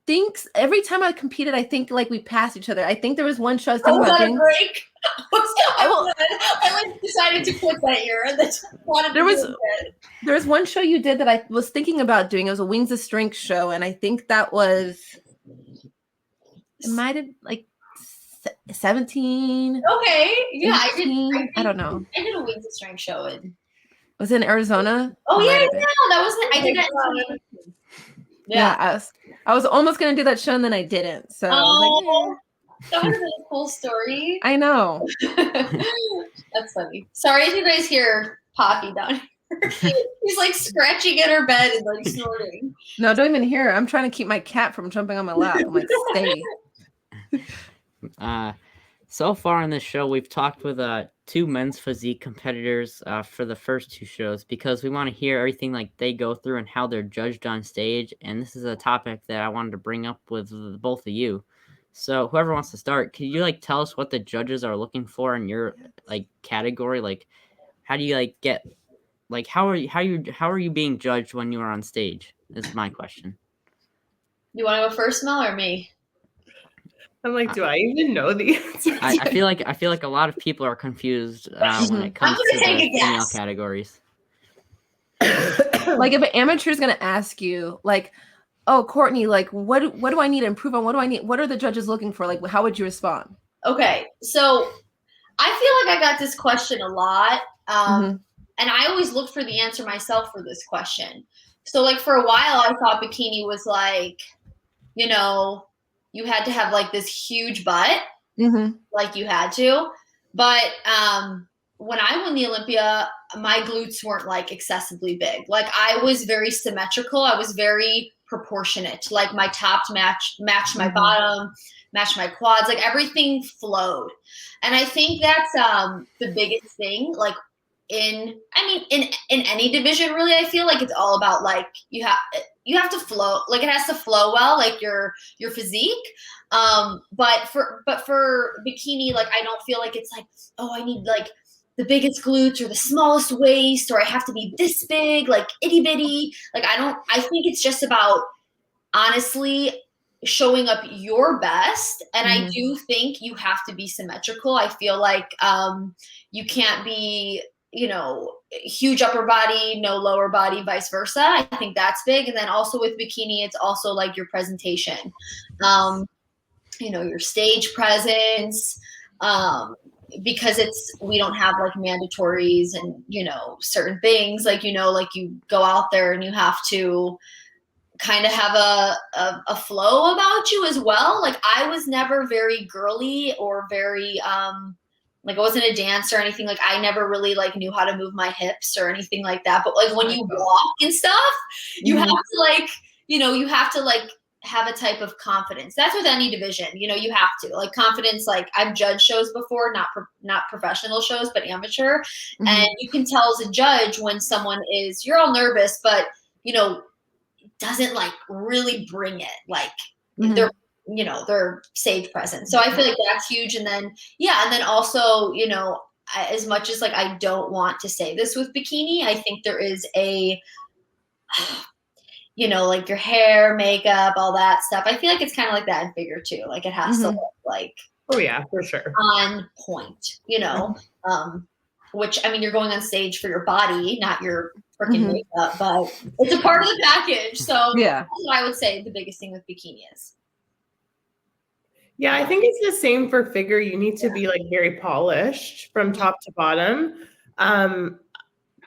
think every time I competed, I think like we passed each other. I think there was one show I was thinking about doing. Break. I decided to quit that year. And then there was one show you did that I was thinking about doing. It was a Wings of Strength show, and I think that was it might have like 17. Okay, yeah, 18, I don't know. I did a Wings of Strength show was it in Arizona? Oh yeah, that wasn't. I did that. Yeah, I was almost gonna do that show and then I didn't. So I was like, that would have been a cool story. I know. That's funny. Sorry if you guys hear Poppy down here. He's like scratching at her bed and like snorting. No, don't even hear her. I'm trying to keep my cat from jumping on my lap. I'm like, stay. So far in this show, we've talked with 2 men's physique competitors for the first 2 shows because we want to hear everything like they go through and how they're judged on stage. And this is a topic that I wanted to bring up with both of you. So whoever wants to start, can you like tell us what the judges are looking for in your like category? Like, how do you like get like how are you being judged when you are on stage? Is my question. You want to go first, Mel, or me? I'm like, do I even know the answer? I feel like a lot of people are confused when it comes to the female categories. Like if an amateur is going to ask you, like, oh, Courtney, like, what do I need to improve on? What are the judges looking for? Like, how would you respond? Okay, so I feel like I got this question a lot, and I always look for the answer myself for this question. So, like, for a while, I thought bikini was like, you had to have like this huge butt, like you had to. But when I won the Olympia, my glutes weren't like excessively big. Like I was very symmetrical. I was very proportionate. Like my tops matched my bottom, matched my quads. Like everything flowed. And I think that's the biggest thing. Like in any division, really, I feel like it's all about like you have to flow, like it has to flow well, like your physique. But for bikini, like I don't feel like it's like, oh, I need like the biggest glutes or the smallest waist, or I have to be this big, like itty bitty. Like I think it's just about honestly showing up your best. And I do think you have to be symmetrical. I feel like you can't be, huge upper body, no lower body, vice versa. I think that's big. And then also with bikini, it's also like your presentation, your stage presence, because we don't have like mandatories and, certain things like, like you go out there and you have to kind of have a flow about you as well. Like I was never very girly or very, like I wasn't a dancer or anything. Like I never really like knew how to move my hips or anything like that. But like when you walk and stuff, you have to like, you have to like have a type of confidence. That's with any division, you have to like confidence. Like I've judged shows before, not professional shows, but amateur. And you can tell as a judge when someone you're all nervous, but doesn't like really bring it. Like they're their stage presence. So I feel like that's huge. And then, and then also, as much as like, I don't want to say this with bikini, I think there is like your hair, makeup, all that stuff. I feel like it's kind of like that in figure too. Like it has to look like, oh yeah, for sure, on point, which, I mean, you're going on stage for your body, not your freaking makeup, but it's a part of the package. So that's what I would say the biggest thing with bikini is. Yeah, I think it's the same for figure. You need to be like very polished from top to bottom.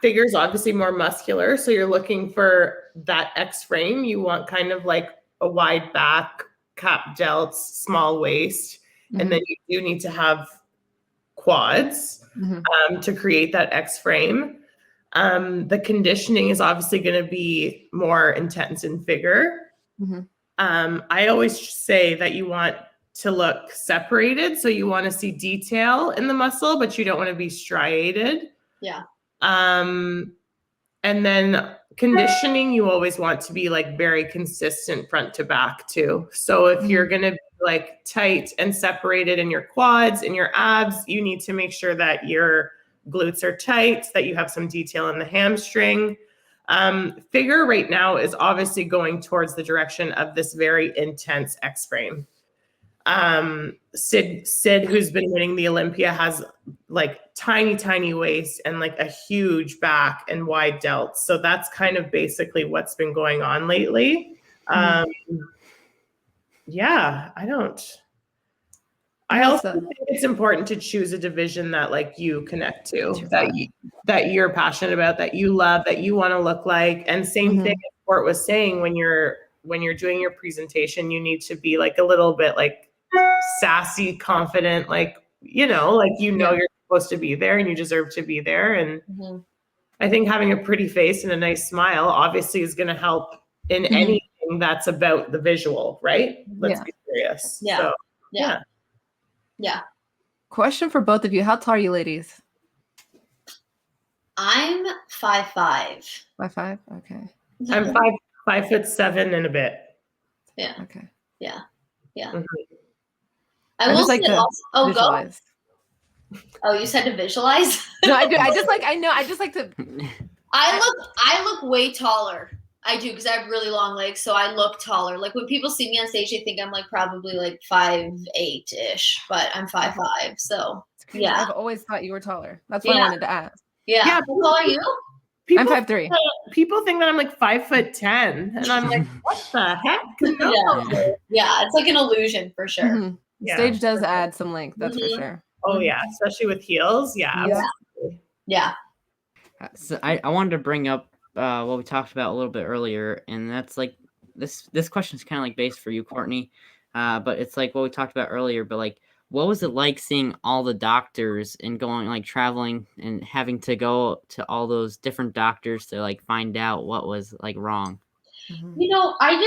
Figure is obviously more muscular. So you're looking for that X frame. You want kind of like a wide back, cap delts, small waist. And then you do need to have quads to create that X frame. The conditioning is obviously going to be more intense in figure. Mm-hmm. I always say that you want to look separated. So you want to see detail in the muscle, but you don't want to be striated. Yeah. And then conditioning, you always want to be like very consistent front to back too. So if you're going to be like tight and separated in your quads and your abs, you need to make sure that your glutes are tight, that you have some detail in the hamstring. Figure right now is obviously going towards the direction of this very intense X frame. Sid, who's been winning the Olympia, has like tiny waist and like a huge back and wide delts. So that's kind of basically what's been going on lately. Yeah, I also think it's important to choose a division that like you connect to, that you're passionate about, that you love, that you want to look like. And same thing as Court was saying, when you're doing your presentation, you need to be like a little bit like sassy, confident, like, you know you're supposed to be there and you deserve to be there. And I think having a pretty face and a nice smile obviously is going to help in anything that's about the visual, right? Let's be serious. Yeah. So, Yeah. Question for both of you. How tall are you ladies? I'm 5'5". 5'5"? Okay. I'm 5'7" and a bit. Yeah. Okay. Yeah. Mm-hmm. I will just like say to also, visualize. Oh, you said to visualize? No, I do. I just like to. I look way taller. I do, because I have really long legs, so I look taller. Like when people see me on stage, they think I'm like probably like 5'8"-ish, but I'm 5'5". So yeah, I've always thought you were taller. That's why I wanted to ask. Yeah. How tall are you? I'm 5'3". People think that I'm like 5'10", and I'm like, what the heck? No. Yeah, it's like an illusion for sure. Mm-hmm. Yeah. Stage does add some length, that's for sure. Oh yeah, especially with heels. Yeah. Absolutely. Yeah. So I wanted to bring up what we talked about a little bit earlier, and that's like this question is kind of like based for you, Courtney, but it's like what we talked about earlier. But like, what was it like seeing all the doctors and going like traveling and having to go to all those different doctors to like find out what was like wrong? You know, I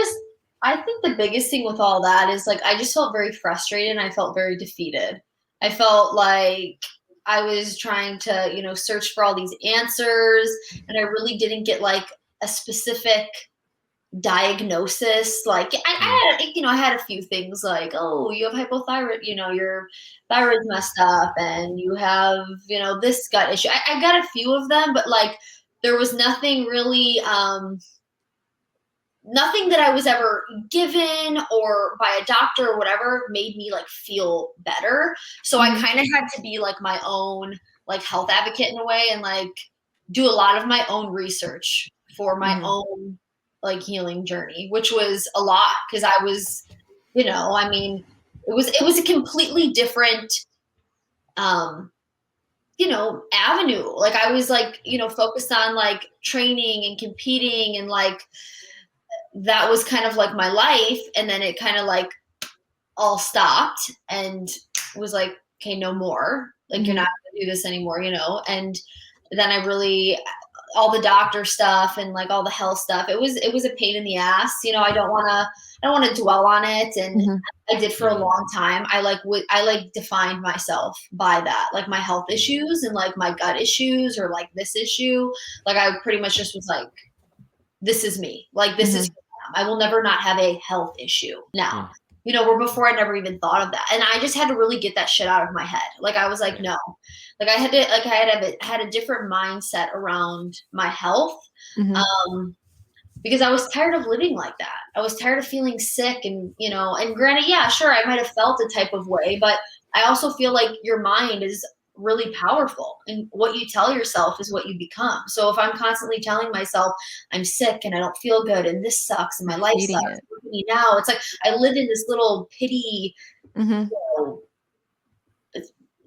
think the biggest thing with all that is like I just felt very frustrated and I felt very defeated. I felt like I was trying to, search for all these answers, and I really didn't get like a specific diagnosis. Like I had a few things like, oh, you have hypothyroid, your thyroid's messed up, and you have, this gut issue. I got a few of them, but like there was nothing really, nothing that I was ever given or by a doctor or whatever made me like feel better. So I kind of had to be like my own like health advocate in a way, and like do a lot of my own research for my own like healing journey, which was a lot, because I was, it was a completely different avenue. Like I was like, focused on like training and competing, and like that was kind of like my life. And then it kind of like all stopped and was like, okay, no more. Like you're not gonna do this anymore, And then I really, all the doctor stuff and like all the health stuff, it was a pain in the ass. I don't want to dwell on it. And I did for a long time. I defined myself by that, like my health issues and like my gut issues, or like this issue. Like I pretty much just was like, this is me. Like this is who I am. I will never not have a health issue now. Where before I never even thought of that. And I just had to really get that shit out of my head. Like I was like, no, like I had a different mindset around my health. Because I was tired of living like that. I was tired of feeling sick, and, and granted, yeah, sure, I might've felt a type of way, but I also feel like your mind is really powerful, and what you tell yourself is what you become. So if I'm constantly telling myself I'm sick and I don't feel good and this sucks and my life sucks, now it's like I lived in this little pity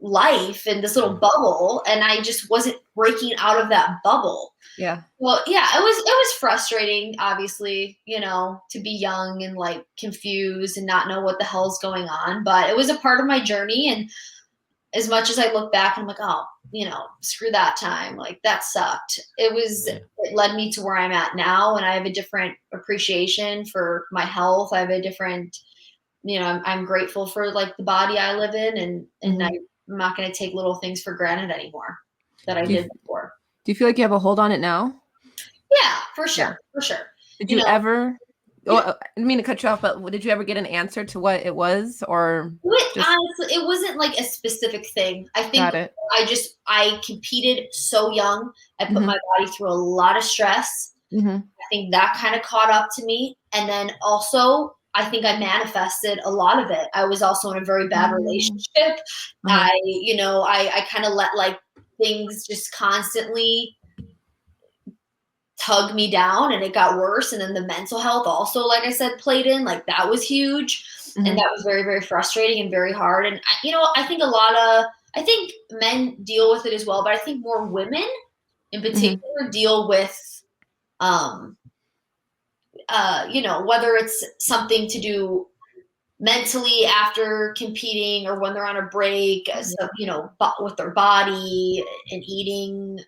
life in this little bubble, and I just wasn't breaking out of that bubble. Yeah. Well, yeah, it was frustrating, obviously, to be young and like confused and not know what the hell's going on, but it was a part of my journey, and as much as I look back and I'm like, oh, screw that time. Like that sucked. It led me to where I'm at now. And I have a different appreciation for my health. I have a different, I'm grateful for like the body I live in, and I'm not going to take little things for granted anymore that I did before. Do you feel like you have a hold on it now? Yeah, for sure. For sure. Did you ever, I didn't mean to cut you off, but did you ever get an answer to what it was, or? Honestly, it wasn't like a specific thing. I think I competed so young. I put my body through a lot of stress. I think that kind of caught up to me. And then also, I think I manifested a lot of it. I was also in a very bad relationship. I kind of let like things just constantly tug me down, and it got worse. And then the mental health also, like I said, played in. Like that was huge. And that was very, very frustrating and very hard. And, I think I think men deal with it as well, but I think more women in particular deal with, whether it's something to do mentally after competing or when they're on a break, with their body, an eating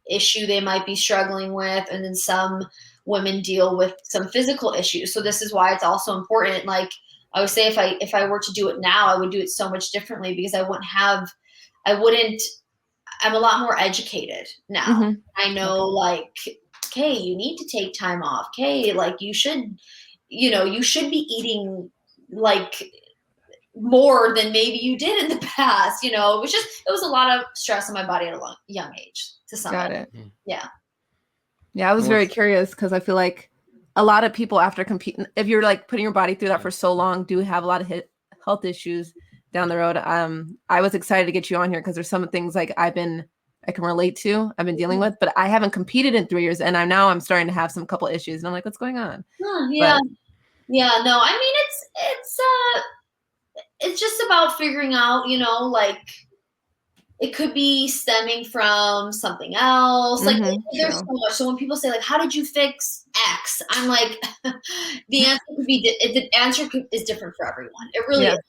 issue they might be struggling with. And then some women deal with some physical issues. So this is why it's also important. Like, I would say if I were to do it now, I would do it so much differently, because I'm a lot more educated now. I know like, okay, you need to take time off. Okay, like you should be eating like more than maybe you did in the past. It was a lot of stress on my body at a young age to some extent. Yeah. Yeah, I was very curious, because I feel like a lot of people after competing, if you're like putting your body through that for so long, do have a lot of health issues down the road. I was excited to get you on here because there's some things like I can relate to, I've been dealing with, but I haven't competed in 3 years, and I'm starting to have some couple issues, and I'm like, what's going on? Yeah. No, I mean, it's just about figuring out, like, it could be stemming from something else. Like there's so much. So when people say like, how did you fix X? I'm like, the answer could be, is different for everyone. It really is,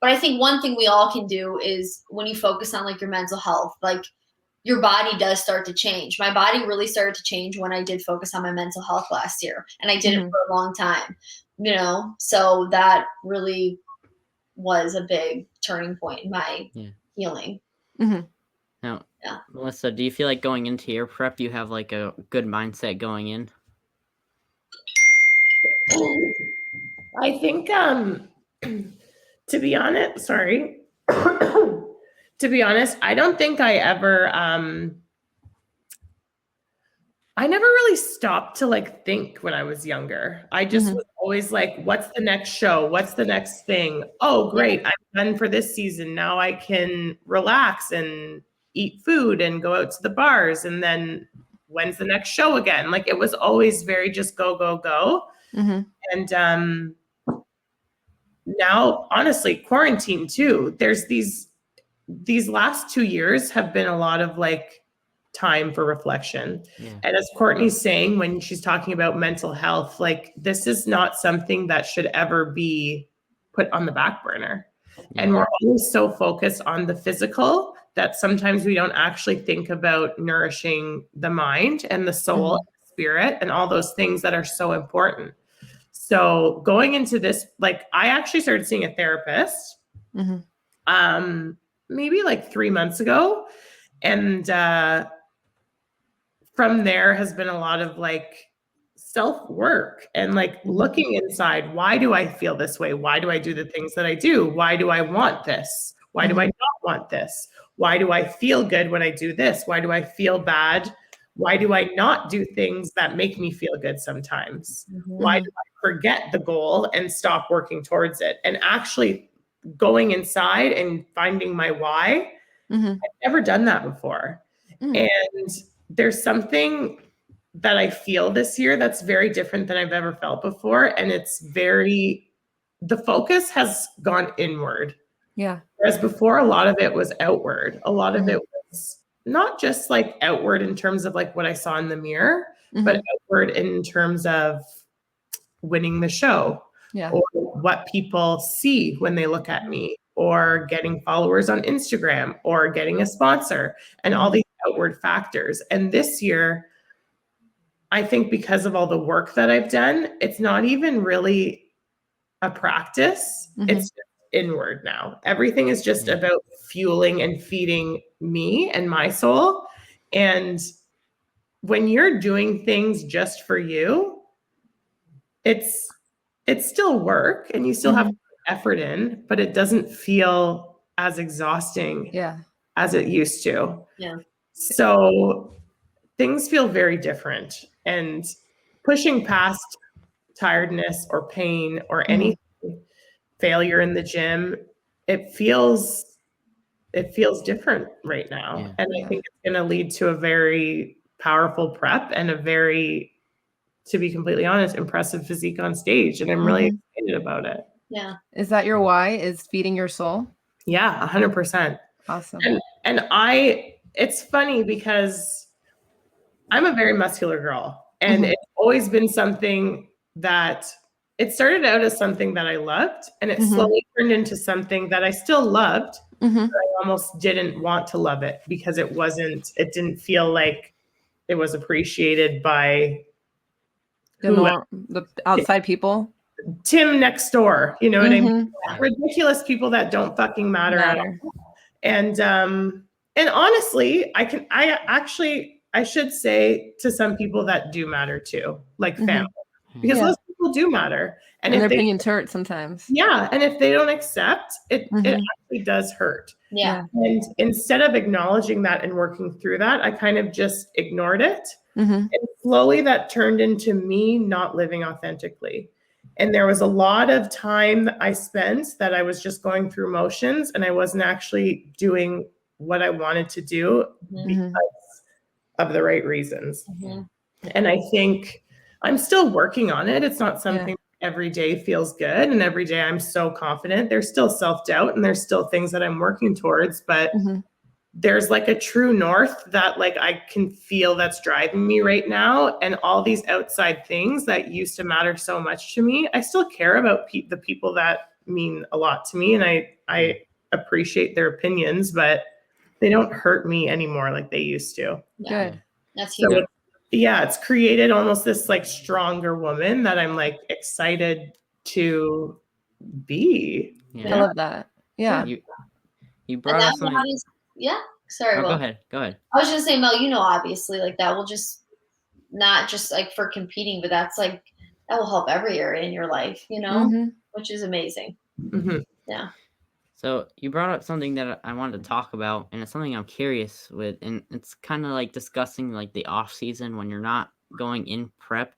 but I think one thing we all can do is when you focus on like your mental health, like your body does start to change. My body really started to change when I did focus on my mental health last year, and I did it for a long time, so that really was a big turning point in my healing. Now, Melissa, do you feel like going into your prep, you have like a good mindset going in? I think, to be honest, I don't think I ever, I never really stopped to like think when I was younger. I just was always like, what's the next show? What's the next thing? Oh, great. I'm done for this season. Now I can relax and eat food and go out to the bars. And then when's the next show again? Like it was always very just go, go, go. And now, honestly, quarantine too. There's these last 2 years have been a lot of like time for reflection. And as Courtney's saying, when she's talking about mental health, like this is not something that should ever be put on the back burner. And we're always so focused on the physical that sometimes we don't actually think about nourishing the mind and the soul, and the spirit, and all those things that are so important. So going into this, like I actually started seeing a therapist maybe like 3 months ago. And from there has been a lot of like self-work and like looking inside. Why do I feel this way? Why do I do the things that I do? Why do I want this? Why do I not want this? Why do I feel good when I do this? Why do I feel bad? Why do I not do things that make me feel good sometimes? Why do I forget the goal and stop working towards it? And actually going inside and finding my why. I've never done that before. And there's something that I feel this year that's very different than I've ever felt before. And the focus has gone inward. Whereas before, a lot of it was outward. A lot of it was not just like outward in terms of like what I saw in the mirror, but outward in terms of winning the show or what people see when they look at me or getting followers on Instagram or getting a sponsor and all these outward factors. And this year, I think because of all the work that I've done, it's not even really a practice. It's just inward now. Everything is just about fueling and feeding me and my soul. And when you're doing things just for you, it's still work and you still have to put effort in, but it doesn't feel as exhausting as it used to. Yeah. So things feel very different, and pushing past tiredness or pain or any failure in the gym, it feels different right now. Yeah. And I think it's going to lead to a very powerful prep and a very, to be completely honest, impressive physique on stage. And I'm really excited about it. Yeah. Is that your why? Is feeding your soul? Yeah, 100%. Awesome. And it's funny because I'm a very muscular girl, and it's always been something that it started out as something that I loved, and it slowly turned into something that I still loved, but I almost didn't want to love it because it didn't feel like it was appreciated by the outside people. Tim next door, you know what I mean? Ridiculous people that don't fucking matter at all. And honestly, I should say to some people that do matter too, like family, because those people do matter. And their opinions hurt sometimes. Yeah. And if they don't accept it, it actually does hurt. Yeah. And instead of acknowledging that and working through that, I kind of just ignored it. And slowly that turned into me not living authentically. And there was a lot of time that I spent that I was just going through motions, and I wasn't actually doing what I wanted to do because of the right reasons. And I think I'm still working on it. It's not something every day feels good, and every day I'm so confident. There's still self-doubt, and there's still things that I'm working towards, but there's like a true north that like I can feel that's driving me right now. And all these outside things that used to matter so much to me, I still care about the people that mean a lot to me, and I appreciate their opinions, but they don't hurt me anymore like they used to. Good. That's huge. So it's created almost this like stronger woman that I'm like excited to be. I love that. Yeah. You brought up something. Sorry. Go ahead. I was just saying, Mel, obviously like that will just not just like for competing, but that's like, that will help every area in your life, which is amazing. Yeah. So you brought up something that I wanted to talk about, and it's something I'm curious with, and it's kind of like discussing like the off season when you're not going in prep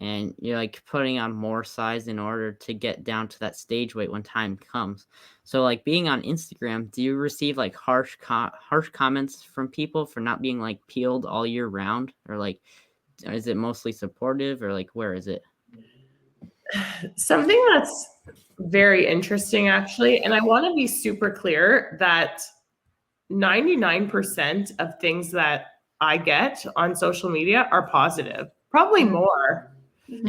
and you're like putting on more size in order to get down to that stage weight when time comes. So like being on Instagram, do you receive like harsh comments from people for not being like peeled all year round, or like is it mostly supportive, or like where is it? Something that's very interesting actually, and I want to be super clear that 99% of things that I get on social media are positive, probably more.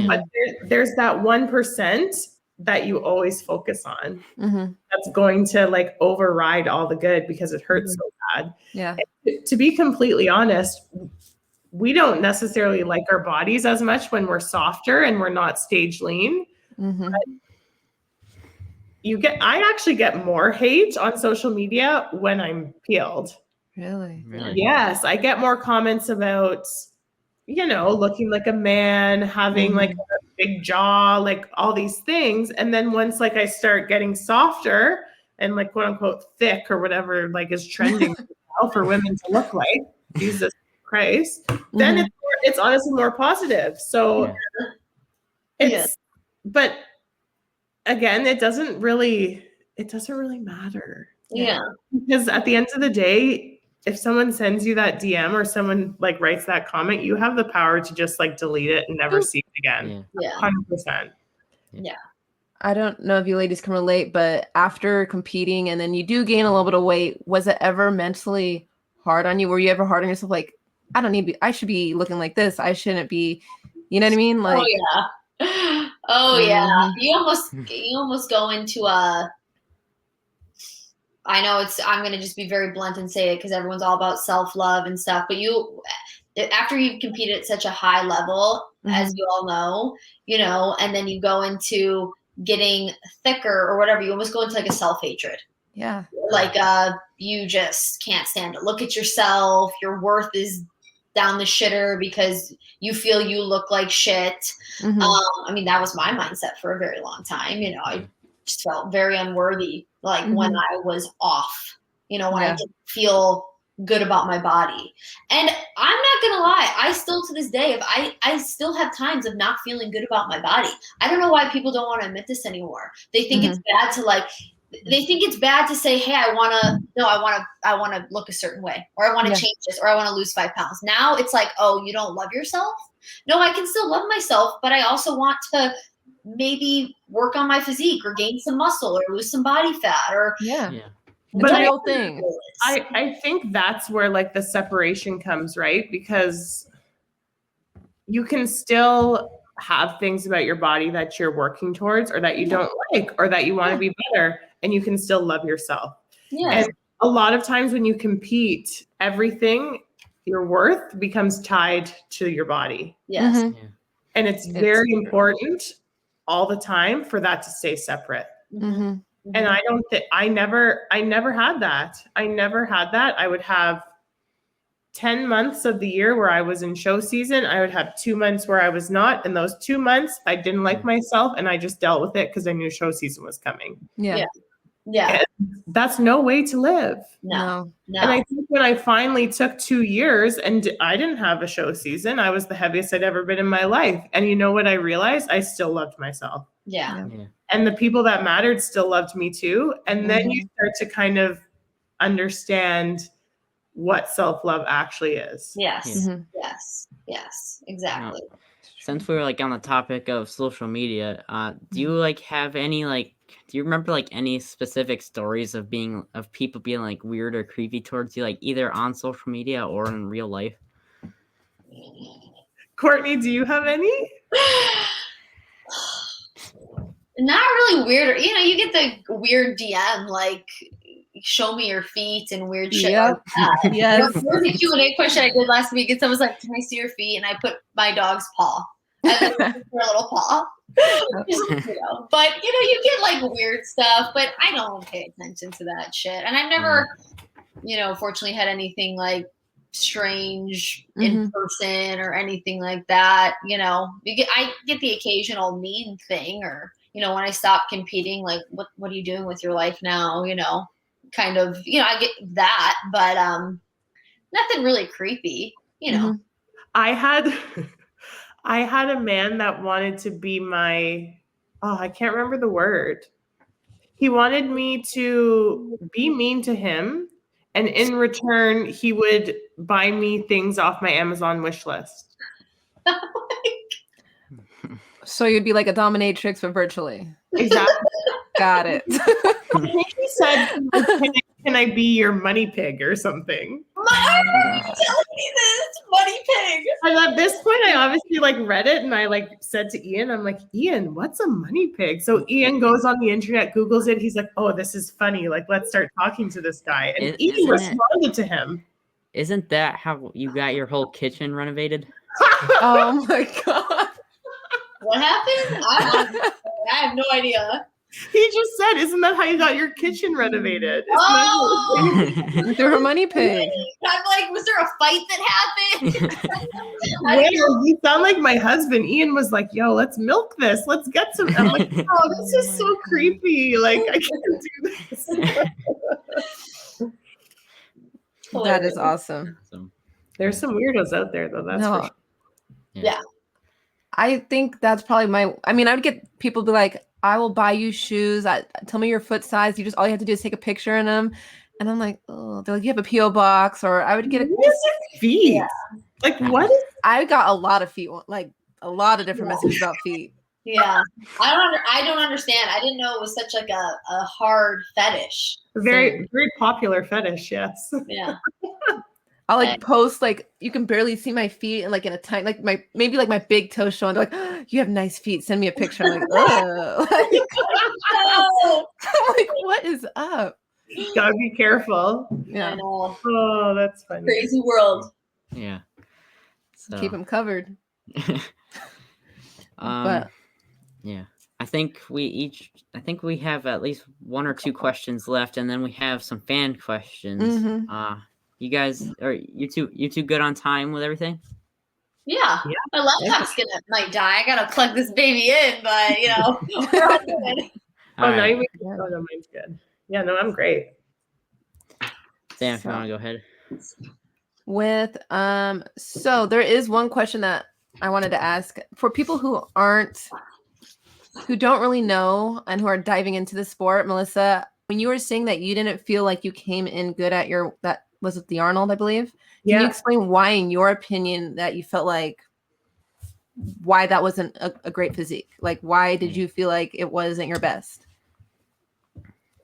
But there's that 1% that you always focus on that's going to like override all the good because it hurts so bad. Yeah. And to be completely honest, we don't necessarily like our bodies as much when we're softer and we're not stage lean. But I actually get more hate on social media when I'm peeled. Really? Yes. I get more comments about, looking like a man, having like a big jaw, like all these things. And then once like I start getting softer and like quote unquote thick or whatever like is trending now for women to look like, Jesus Christ, then it's honestly more positive. So but again, it doesn't really matter. Yeah. Because at the end of the day, if someone sends you that DM or someone like writes that comment, you have the power to just like delete it and never see it again. Yeah. 100%. Yeah. I don't know if you ladies can relate, but after competing and then you do gain a little bit of weight, was it ever mentally hard on you? Were you ever hard on yourself? Like, I should be looking like this. I shouldn't be, you know what I mean? Like, oh yeah. You almost go into I know I'm going to just be very blunt and say it because everyone's all about self-love and stuff, but after you've competed at such a high level, as you all know, and then you go into getting thicker or whatever, you almost go into like a self-hatred. Yeah. Like, you just can't stand to look at yourself. Your worth is down the shitter because you feel you look like shit. I mean, that was my mindset for a very long time. I just felt very unworthy, like when I was off, when I didn't feel good about my body. And I'm not gonna lie, I still to this day, I still have times of not feeling good about my body. I don't know why people don't want to admit this anymore. They think it's bad to they think it's bad to say, hey, I want to look a certain way, or I want to change this, or I want to lose 5 pounds. Now it's like, oh, you don't love yourself? No, I can still love myself, but I also want to maybe work on my physique or gain some muscle or lose some body fat or It's a real thing. I think that's where like the separation comes, right? Because you can still have things about your body that you're working towards or that you don't like or that you want to be better, and you can still love yourself. And a lot of times when you compete, everything, your worth becomes tied to your body. Yes. And it's very important all the time for that to stay separate. And I don't think I never had that. I would have 10 months of the year where I was in show season. I would have 2 months where I was not. And those 2 months, I didn't like myself, and I just dealt with it because I knew show season was coming. Yeah. And that's no way to live. No. And I think when I finally took 2 years and I didn't have a show season, I was the heaviest I'd ever been in my life. And you know what I realized? I still loved myself. Yeah. And the people that mattered still loved me too. And then you start to kind of understand what self-love actually is. Yes. Exactly. Since we were like on the topic of social media, do you like have any do you remember like any specific stories of people being like weird or creepy towards you, like either on social media or in real life? Courtney, do you have any? Not really weird, or you get the weird DM like, show me your feet and weird shit. Yep. Like Yes. there was a Q&A question I did last week, and someone was like, "Can I see your feet?" And I put my dog's paw, and then for a little paw. But you get like weird stuff, but I don't pay attention to that shit. And I've never, fortunately had anything like strange in person or anything like that. I get the occasional mean thing, or when I stop competing, like what are you doing with your life now? Kind of, I get that, but nothing really creepy. I had a man that wanted to be I can't remember the word. He wanted me to be mean to him, and in return, he would buy me things off my Amazon wish list. So you'd be like a dominatrix, but virtually. Exactly. Got it. I think he said, can I be your money pig or something? Why are you telling me this? Money pig. And at this point, I obviously read it, and I said to Ian, I'm like, Ian, what's a money pig? So Ian goes on the internet, Googles it. He's like, oh, this is funny. Let's start talking to this guy. And Ian responded to him. Isn't that how you got your whole kitchen renovated? Oh my God. What happened? I have no idea. He just said, isn't that how you got your kitchen renovated? Through her money pig. I'm like, was there a fight that happened? Well, you sound like my husband. Ian was like, yo, let's milk this. Let's get some. I'm like, oh, this is so creepy. I can't do this. That is awesome. There's some weirdos out there, though. That's for sure. Yeah. I think that's probably I would get people be like, I will buy you shoes. Tell me your foot size. All you have to do is take a picture in them. And I'm like, oh, they're like, you have a P.O.Box, or I would get feet. Yeah. What? I got a lot of feet, a lot of different messages about feet. Yeah. I don't understand. I didn't know it was such a hard fetish. Very, very popular fetish. Yes. Yeah. I'll post you can barely see my feet, and in a tiny maybe my big toe showing. They're like, oh, you have nice feet. Send me a picture. I'm like, oh. I'm like, what is up? Gotta be careful. I Yeah. know. Oh, that's funny. Crazy world. Yeah. So, Keep them covered. But yeah. I think we have at least one or two questions left, and then we have some fan questions. Mhm. You guys are you two good on time with everything? Yeah. My laptop's might die. I gotta plug this baby in, but we're all good. Oh, All now right. oh, no, mine's good. Yeah, no, I'm great. Sam, if you want to go ahead. With so there is one question that I wanted to ask for people who don't really know and who are diving into the sport. Melissa, when you were saying that you didn't feel like you came in good at that was it the Arnold, I believe. Can you explain why, in your opinion, that you felt like why that wasn't a great physique? Like, why did you feel like it wasn't your best?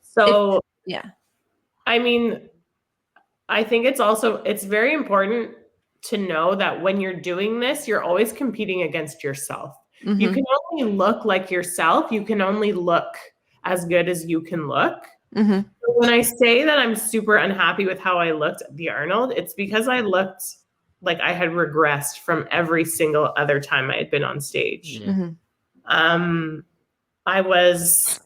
So, yeah. I mean, I think it's very important to know that when you're doing this, you're always competing against yourself. Mm-hmm. You can only look like yourself. You can only look as good as you can look. Mm-hmm. So when I say that I'm super unhappy with how I looked at the Arnold, it's because I looked like I had regressed from every single other time I had been on stage. Yeah. Mm-hmm. I was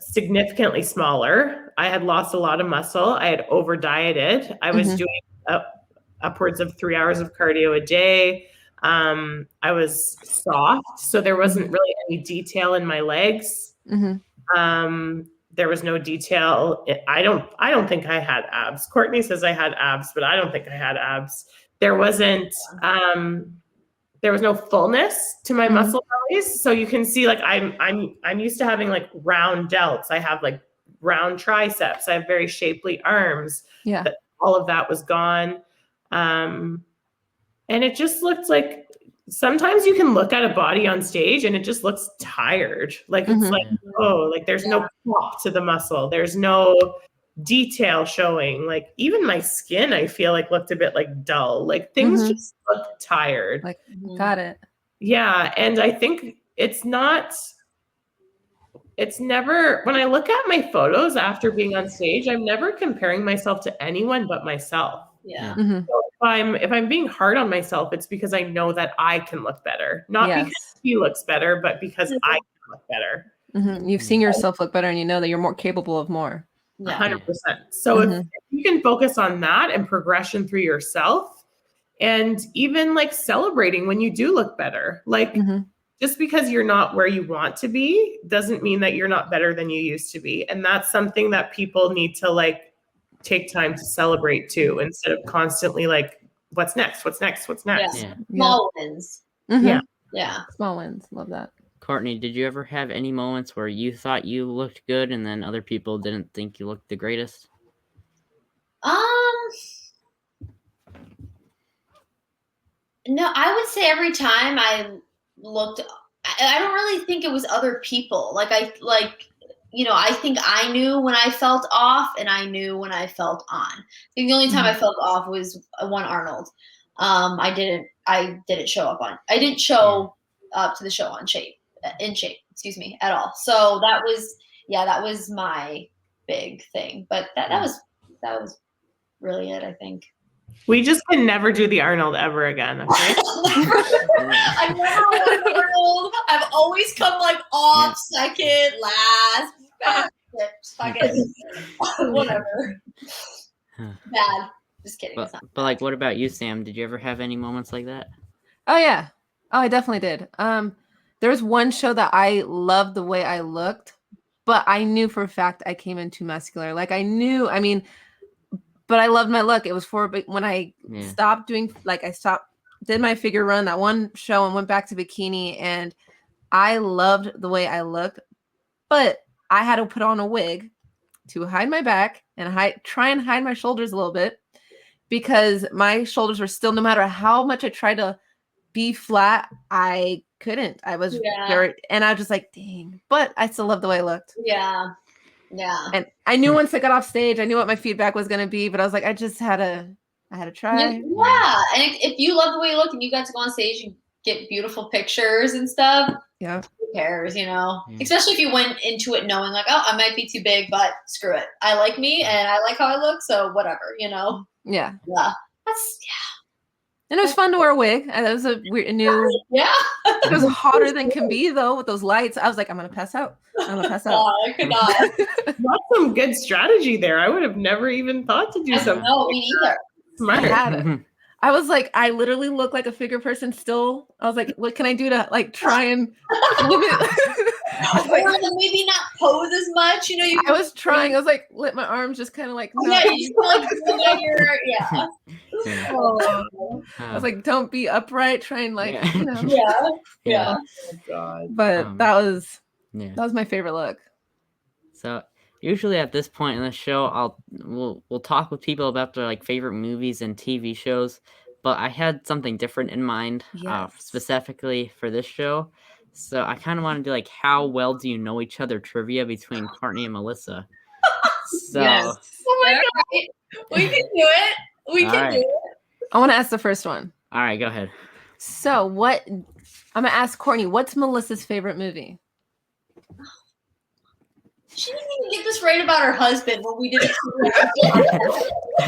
significantly smaller. I had lost a lot of muscle. I had over dieted. I was doing upwards of 3 hours of cardio a day. I was soft, so there wasn't really any detail in my legs. Mm-hmm. There was no detail. I don't think I had abs. Courtney says I had abs, but I don't think I had abs. There wasn't there was no fullness to my muscle bellies. So you can see, like, I'm used to having like round delts. I have like round triceps. I have very shapely arms. Yeah. All of that was gone. And it just looked like sometimes you can look at a body on stage and it just looks tired. Like it's like, oh, like there's no pop to the muscle. There's no detail showing. Like even my skin, I feel like looked a bit like dull. Like things just look tired. Like, got it. Yeah. And I think it's never, when I look at my photos after being on stage, I'm never comparing myself to anyone but myself. Yeah. Mm-hmm. So if I'm being hard on myself, it's because I know that I can look better. Not because he looks better, but because I can look better. Mm-hmm. You've seen yourself look better and you know that you're more capable of more. 100%. So if you can focus on that and progression through yourself, and even like celebrating when you do look better, like just because you're not where you want to be doesn't mean that you're not better than you used to be. And that's something that people need to like take time to celebrate too, instead of constantly like, what's next? What's next? What's next? Yeah. Small wins. Yeah. Yeah. Small wins. Love that. Courtney, did you ever have any moments where you thought you looked good and then other people didn't think you looked the greatest? No, I would say every time I looked, I don't really think it was other people. I think I knew when I felt off and I knew when I felt on. I think the only time I felt off was one Arnold. I didn't show up to the show in shape, at all. So that was my big thing. But that was really it, I think. We just can never do the Arnold ever again. Okay? I've never won Arnold. I've always come like off second, last. Fuck it. Whatever. Bad. Just kidding. But like, what about you, Sam? Did you ever have any moments like that? Oh yeah. Oh, I definitely did. There was one show that I loved the way I looked, but I knew for a fact I came in too muscular. Like I knew, but I loved my look. It was when I stopped doing, did my figure run, that one show, and went back to bikini, and I loved the way I looked, but I had to put on a wig to hide my back and try and hide my shoulders a little bit, because my shoulders were still, no matter how much I tried to be flat, I couldn't. I was and I was just like, dang, but I still love the way I looked. Yeah. Yeah. And I knew once I got off stage, I knew what my feedback was going to be, but I was like, I had to try. Yeah. And if you love the way you look and you got to go on stage and get beautiful pictures and stuff, yeah, who cares, you know? Yeah. Especially if you went into it knowing like, oh, I might be too big, but screw it. I like me and I like how I look, so whatever, you know? Yeah. Yeah. And it was fun to wear a wig. And it was a new. Yeah. It was hotter than can be though with those lights. I was like, I'm gonna pass out. I could not. That's some good strategy there. I would have never even thought to do something. No, me neither. Smart. I had it. I was like, I literally look like a figure person still. I was like, what can I do to like try and limit? Or maybe not pose as much, you know. I was trying. I was like, let my arms just kind of like. Yeah, you just like yeah. I was like, don't be upright. Try and like, you know. Yeah. Oh, God. But that was my favorite look. So usually at this point in the show, we'll talk with people about their like favorite movies and TV shows. But I had something different in mind, specifically for this show. So I kind of want to do like, how well do you know each other trivia between Courtney and Melissa? So Oh my God, we can do it. We can do it. I want to ask the first one. All right, go ahead. So I'm gonna ask Courtney, what's Melissa's favorite movie? She didn't even get this right about her husband when we did it.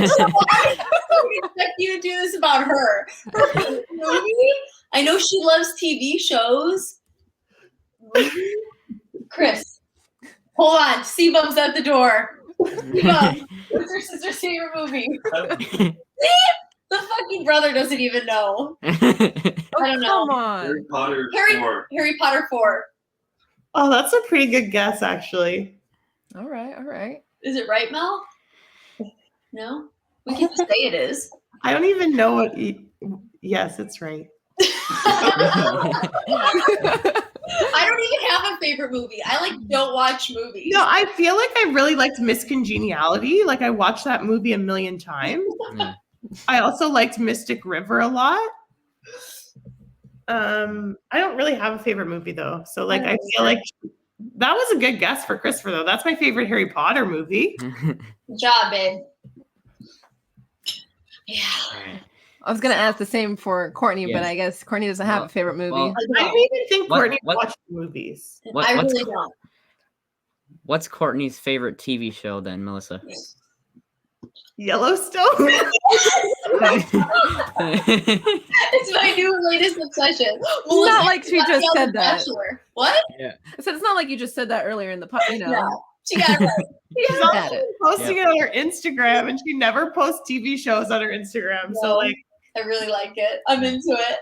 So I expect you to do this about her. I know she loves TV shows. Chris, hold on. C-Bum's at the door. C-Bum, what's her sister's favorite movie? See? The fucking brother doesn't even know. I don't know. Come on. Harry Potter 4. Harry Potter 4. Oh, that's a pretty good guess, actually. All right. Is it right, Mel? No? We can just say it is. I don't even know what. Yes, it's right. I don't even have a favorite movie. I don't watch movies. No, I feel like I really liked Miss Congeniality. Like I watched that movie a million times. Yeah. I also liked Mystic River a lot. I don't really have a favorite movie though. So like I feel like that was a good guess for Christopher though. That's my favorite Harry Potter movie. Good job, babe. Yeah. I was gonna ask the same for Courtney, but I guess Courtney doesn't have a favorite movie. I don't even think Courtney watched movies. I really don't. What's Courtney's favorite TV show then, Melissa? Yellowstone. It's my new latest obsession. It's not like she just said that. Bachelor. What? Yeah. I said it's not like you just said that earlier in the you know. No, she got it right. She's also posting it on her Instagram, and she never posts TV shows on her Instagram. No, so like, I really like it. I'm into it.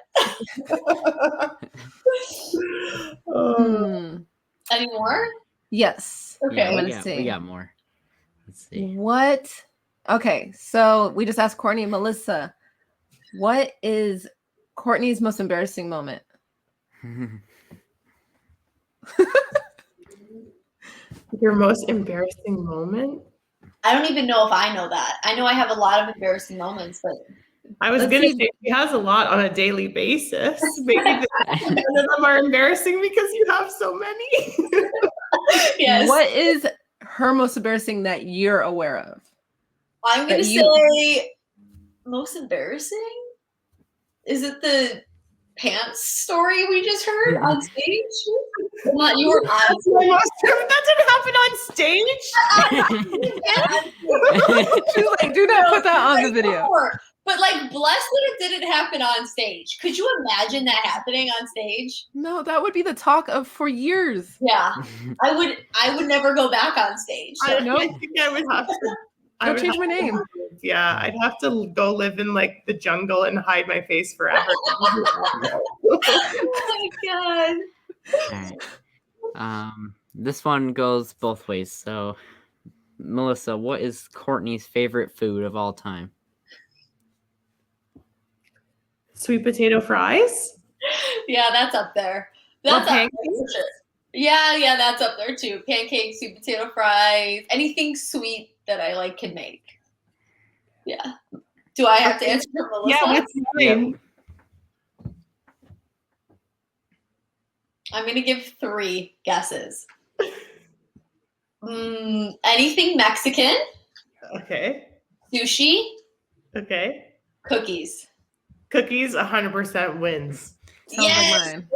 Any more? Yes. Okay. Yeah, we got more. Let's see. What? Okay, so we just asked Courtney and Melissa, what is Courtney's most embarrassing moment? your most embarrassing moment? I don't even know if I know that. I know I have a lot of embarrassing moments, but I was going to say she has a lot on a daily basis. Maybe none of them are embarrassing because you have so many. yes. What is her most embarrassing that you're aware of? I'm going to say most embarrassing? Is it the pants story we just heard on stage? Not you were on stage. That didn't happen on stage. She's like, do not put that on the video. But like, blessed that it didn't happen on stage. Could you imagine that happening on stage? No, that would be the talk of for years. Yeah, I would never go back on stage. So. I think I would have to. I'll change my name. Yeah, I'd have to go live in like the jungle and hide my face forever. Oh my God. All right. This one goes both ways. So, Melissa, what is Courtney's favorite food of all time? Sweet potato fries. Yeah, that's up there. That's up there for sure. Yeah, that's up there too. Pancakes, sweet potato fries, anything sweet that I like can make. Yeah. Do I have to answer for Melissa? Yeah, what's mine? I'm gonna give 3 guesses. Anything Mexican. Okay. Sushi. Okay. Cookies. Cookies 100% wins. Sounds like mine.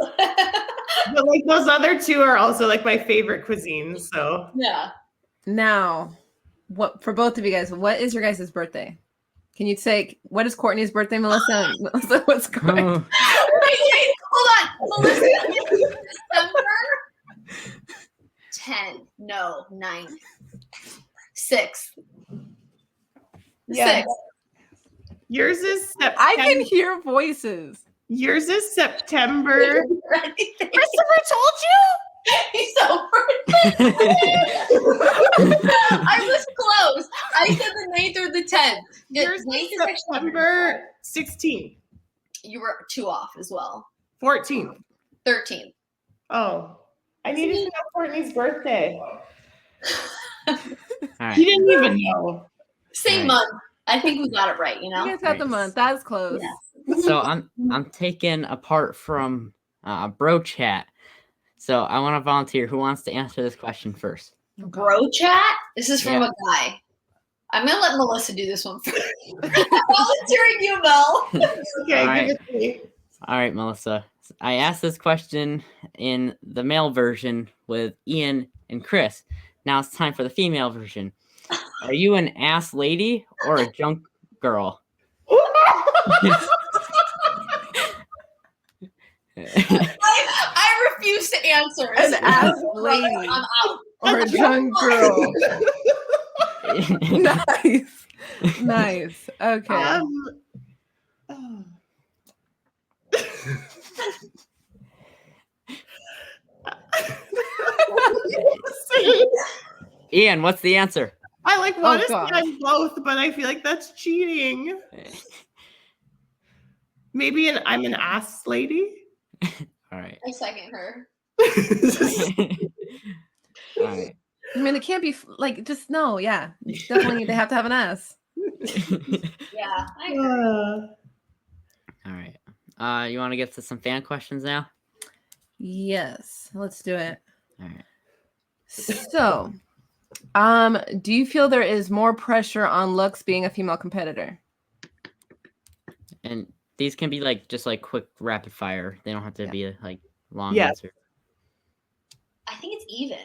But like those other two are also like my favorite cuisines. So Yeah. Now, what for both of you guys? What is your guys' birthday? Can you say what is Courtney's birthday, Melissa? Melissa, what's going? Wait, hold on, Melissa. December 10. No, 9. 6. Yeah. 6. yours is September. I can hear voices. Yours is September. Christopher told you? He's so I was close. I said the 9th or the 10th. Yours is September 16th. You were 2 off as well. 14th. 13th. Oh, I needed to know Courtney's birthday. All right. He didn't even know. Same month. I think we got it right, you know? You guys got the month. That's close. Yeah. So I'm taken apart from bro chat. So I want to volunteer. Who wants to answer this question first? Bro chat? This is from Yeah. a guy. I'm going to let Melissa do this one first. I'm volunteering you, Mel. Okay, All right. give it to me. All right, Melissa. I asked this question in the male version with Ian and Chris. Now it's time for the female version. Are you an ass lady or a junk girl? I refuse to answer. An ass lady I'm out. or a young girl. Nice. Nice. Okay. oh. Ian, what's the answer? I like want to say gosh. I'm both, but I feel like that's cheating. Maybe I'm an ass lady. All right. I second her. All right. I mean, it can't be like just no. Yeah, you definitely they have to have an ass. Yeah, I agree. All right. You want to get to some fan questions now? Yes, let's do it. All right. So, do you feel there is more pressure on looks being a female competitor? And these can be like just like quick rapid fire. They don't have to be like long Yeah. answer. I think it's even.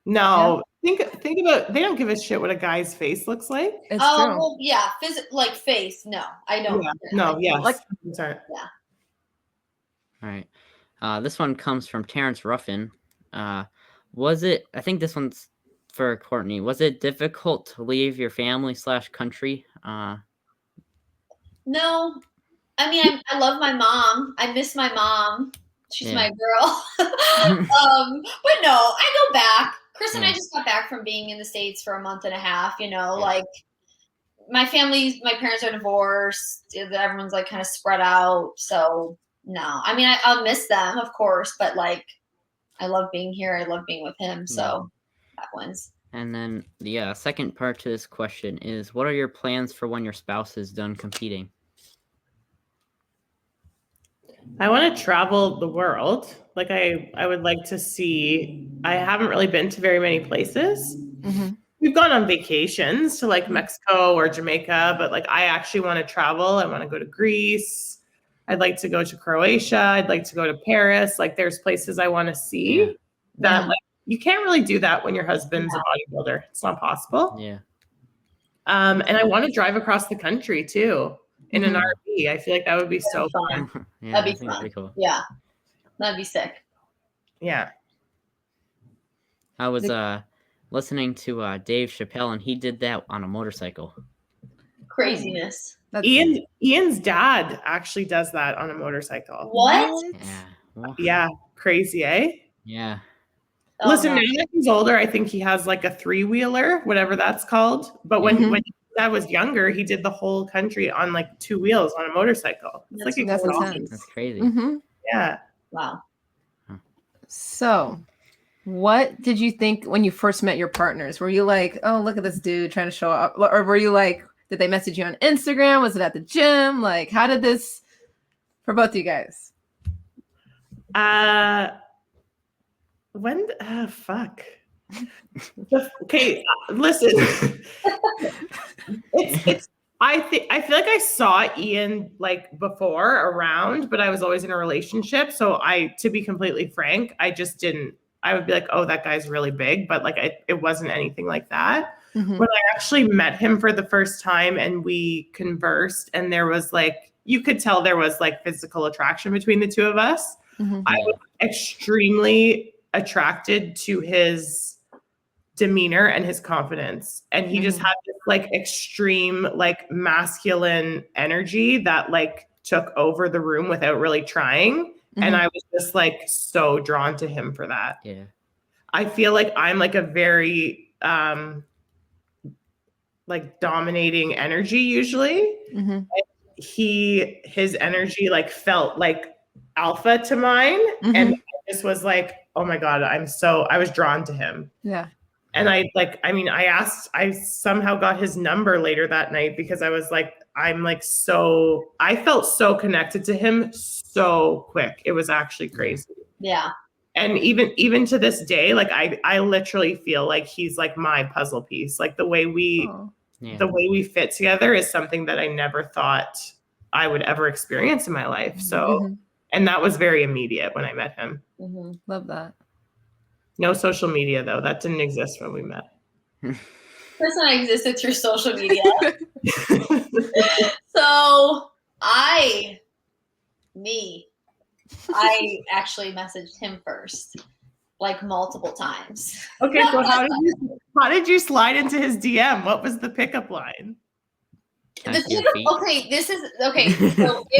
No, think about. They don't give a shit what a guy's face looks like. It's Oh, true. well, yeah, like face. No, I don't. Yeah. No, yes. Like- 100%. All right. This one comes from Terrence Ruffin. Was it? I think this one's for Courtney. Was it difficult to leave your family / country? No, I mean, I love my mom. I miss my mom. She's my girl. But no, I go back. Chris and I just got back from being in the States for a month and a half, you know, like my parents are divorced. Everyone's like kind of spread out. So no, I mean, I'll miss them, of course, but like, I love being here. I love being with him. So that wins. And then the second part to this question is, what are your plans for when your spouse is done competing? I want to travel the world. Like I would like to see. I haven't really been to very many places. Mm-hmm. We've gone on vacations to like Mexico or Jamaica, but like I actually want to travel. I want to go to Greece. I'd like to go to Croatia. I'd like to go to Paris. Like there's places I want to see that like you can't really do that when your husband's a bodybuilder. It's not possible. Yeah. And I want to drive across the country too in an RV. I feel like that would be so fun. Yeah, That'd be I think fun. pretty cool. Yeah, that'd be sick. Yeah. I was listening to Dave Chappelle, and he did that on a motorcycle. Craziness. Ian's dad actually does that on a motorcycle. What? Yeah. Well, Yeah, crazy, eh? yeah. Oh, Listen, no. now that he's older, I think he has like a 3-wheeler, whatever that's called. But when his dad was younger, he did the whole country on like 2 wheels on a motorcycle. It's That's like That's exhausting. intense. That's crazy. Mm-hmm. Yeah. Wow. So, what did you think when you first met your partners? Were you like, oh, look at this dude trying to show up? Or were you like, did they message you on Instagram? Was it at the gym? Like, how did this, for both of you guys? Fuck. Okay, listen. I feel like I saw Ian like before around, but I was always in a relationship. So to be completely frank, I just didn't. I would be like, oh, that guy's really big, but like it wasn't anything like that. Mhm. When I actually met him for the first time and we conversed, and there was like, you could tell there was like physical attraction between the two of us. Mhm. I was extremely attracted to his demeanor and his confidence, and he just had this like extreme like masculine energy that like took over the room without really trying, and I was just like so drawn to him for that. Yeah. I feel like I'm like a very like dominating energy usually. Mhm. His energy like felt like alpha to mine, and I just was like, oh my god, I was drawn to him. Yeah. And I somehow got his number later that night because I was like, I felt so connected to him so quick. It was actually crazy. Yeah. And even to this day, like I literally feel like he's like my puzzle piece. Like the way we fit together is something that I never thought I would ever experience in my life. So, and that was very immediate when I met him. Love that. No social media though. That didn't exist when we met. Chris and I existed through social media. So I actually messaged him first, like multiple times. Okay, so how did you slide into his DM? What was the pickup line? So it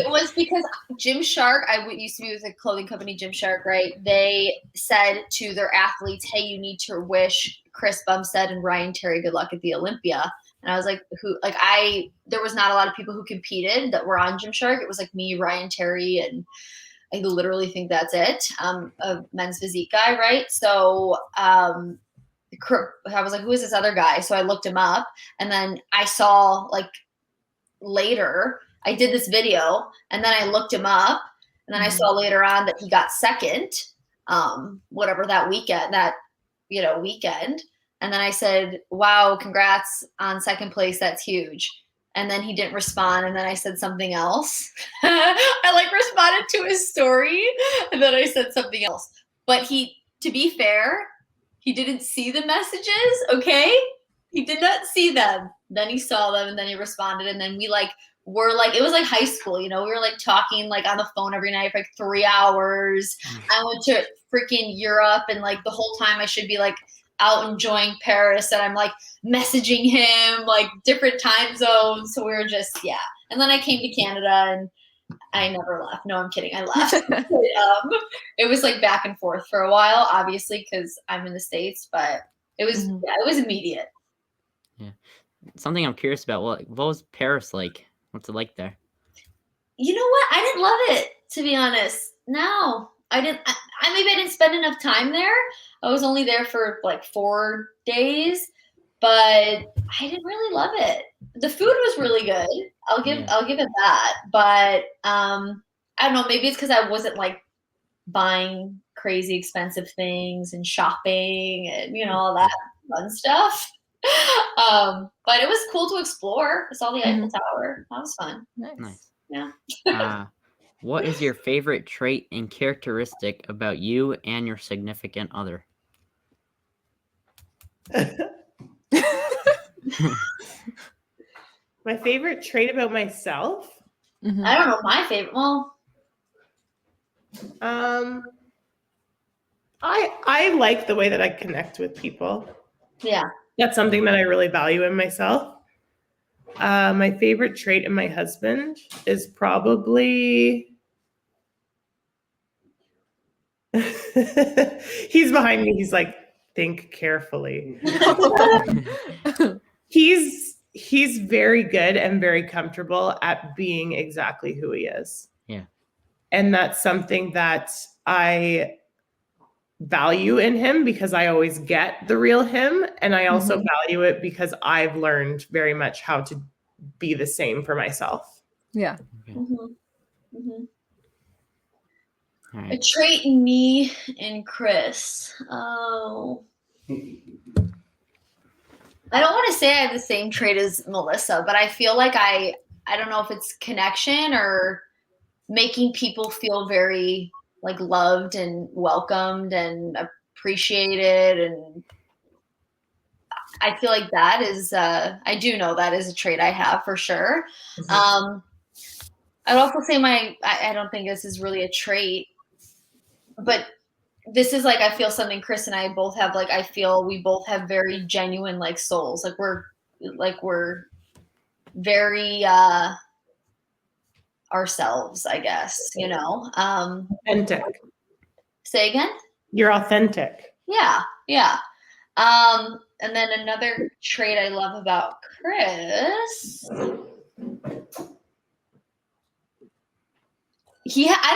was because Gymshark, used to be with a clothing company, Gymshark, right? They said to their athletes, hey, you need to wish Chris Bumstead and Ryan Terry good luck at the Olympia. And I was like, there was not a lot of people who competed that were on Gymshark. It was like me, Ryan Terry, and I literally think that's it. A men's physique guy, right? So I was like, who is this other guy? So I looked him up, and then I saw like later I did this video, and then I looked him up, and then I saw later on that he got second, whatever that weekend, and then I said, wow, congrats on second place, that's huge. And then he didn't respond, and then I said something else. I like responded to his story, and then I said something else. But to be fair, he didn't see the messages, okay? He did not see them. Then he saw them, and then he responded, and then we were like, it was like high school, we were like talking like on the phone every night for like 3 hours. I went to freaking Europe, and like the whole time I should be like out enjoying Paris, and I'm like messaging him like different time zones. So we were just, and then I came to Canada, and I never left. No, I'm kidding. I left. It was like back and forth for a while, obviously, because I'm in the States, but it was it was immediate. Yeah. Something I'm curious about, what was Paris like? What's it like there? You know what? I didn't love it, to be honest. No, I didn't. Maybe I didn't spend enough time there. I was only there for like 4 days, but I didn't really love it. The food was really good. I'll give it that. But I don't know. Maybe it's because I wasn't like buying crazy expensive things and shopping and all that fun stuff. But it was cool to explore. I saw the Eiffel Tower. That was fun. Nice. Yeah. What is your favorite trait and characteristic about you and your significant other? My favorite trait about myself? I don't know my favorite. Well, I like the way that I connect with people. Yeah. That's something that I really value in myself. My favorite trait in my husband is probably he's behind me. He's like, think carefully. He's very good and very comfortable at being exactly who he is. Yeah. And that's something that I value in him because I always get the real him. And I also value it because I've learned very much how to be the same for myself. Yeah. Okay. All right. A trait in me and Chris. Oh. I don't want to say I have the same trait as Melissa, but I feel like I don't know if it's connection or making people feel very like loved and welcomed and appreciated. And I feel like that is, I do know that is a trait I have for sure. I'd also say I don't think this is really a trait, but this is like, I feel something Chris and I both have, like, I feel we both have very genuine like souls. Like we're very ourselves, I guess, you know. Authentic. Say again? You're authentic. Yeah. And then another trait I love about Chris, I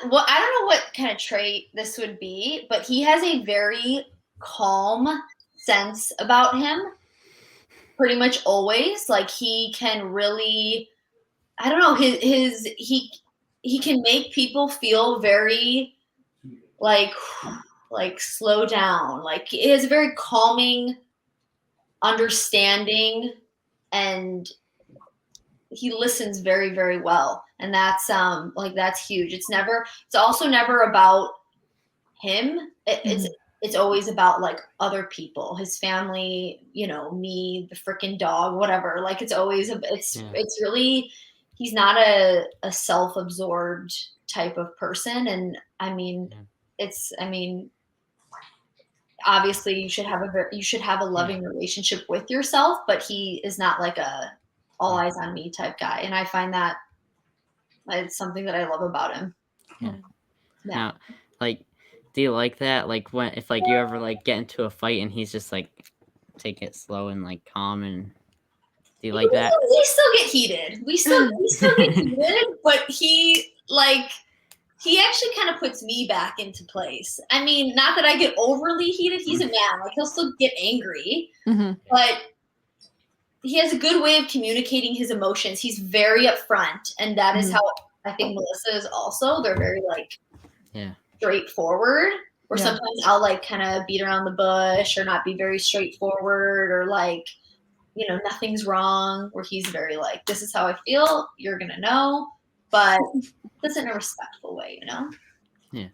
don't know what kind of trait this would be, but he has a very calm sense about him. Pretty much always, like he can really, I don't know, he can make people feel very like slow down. Like he has a very calming understanding, and he listens very, very well. And that's like that's huge. It's also never about him. It's always about like other people, his family, you know, me, the freaking dog, whatever. Like it's always it's really, he's not a self-absorbed type of person. And I mean, obviously you should have a loving relationship with yourself, but he is not like a all eyes on me type guy. And I find that it's something that I love about him. Yeah. Now, like, do you like that? Like if like you ever like get into a fight and he's just like take it slow and like calm, and do you like that? We still get heated. We still get heated, but he actually kind of puts me back into place. I mean, not that I get overly heated. He's a man. Like he'll still get angry, but he has a good way of communicating his emotions. He's very upfront, and that is how I think Melissa is also. They're very like straightforward, or sometimes I'll like kind of beat around the bush or not be very straightforward, or like, you know, nothing's wrong, where he's very like, this is how I feel, you're gonna know, but that's in a respectful way, you know? Yeah.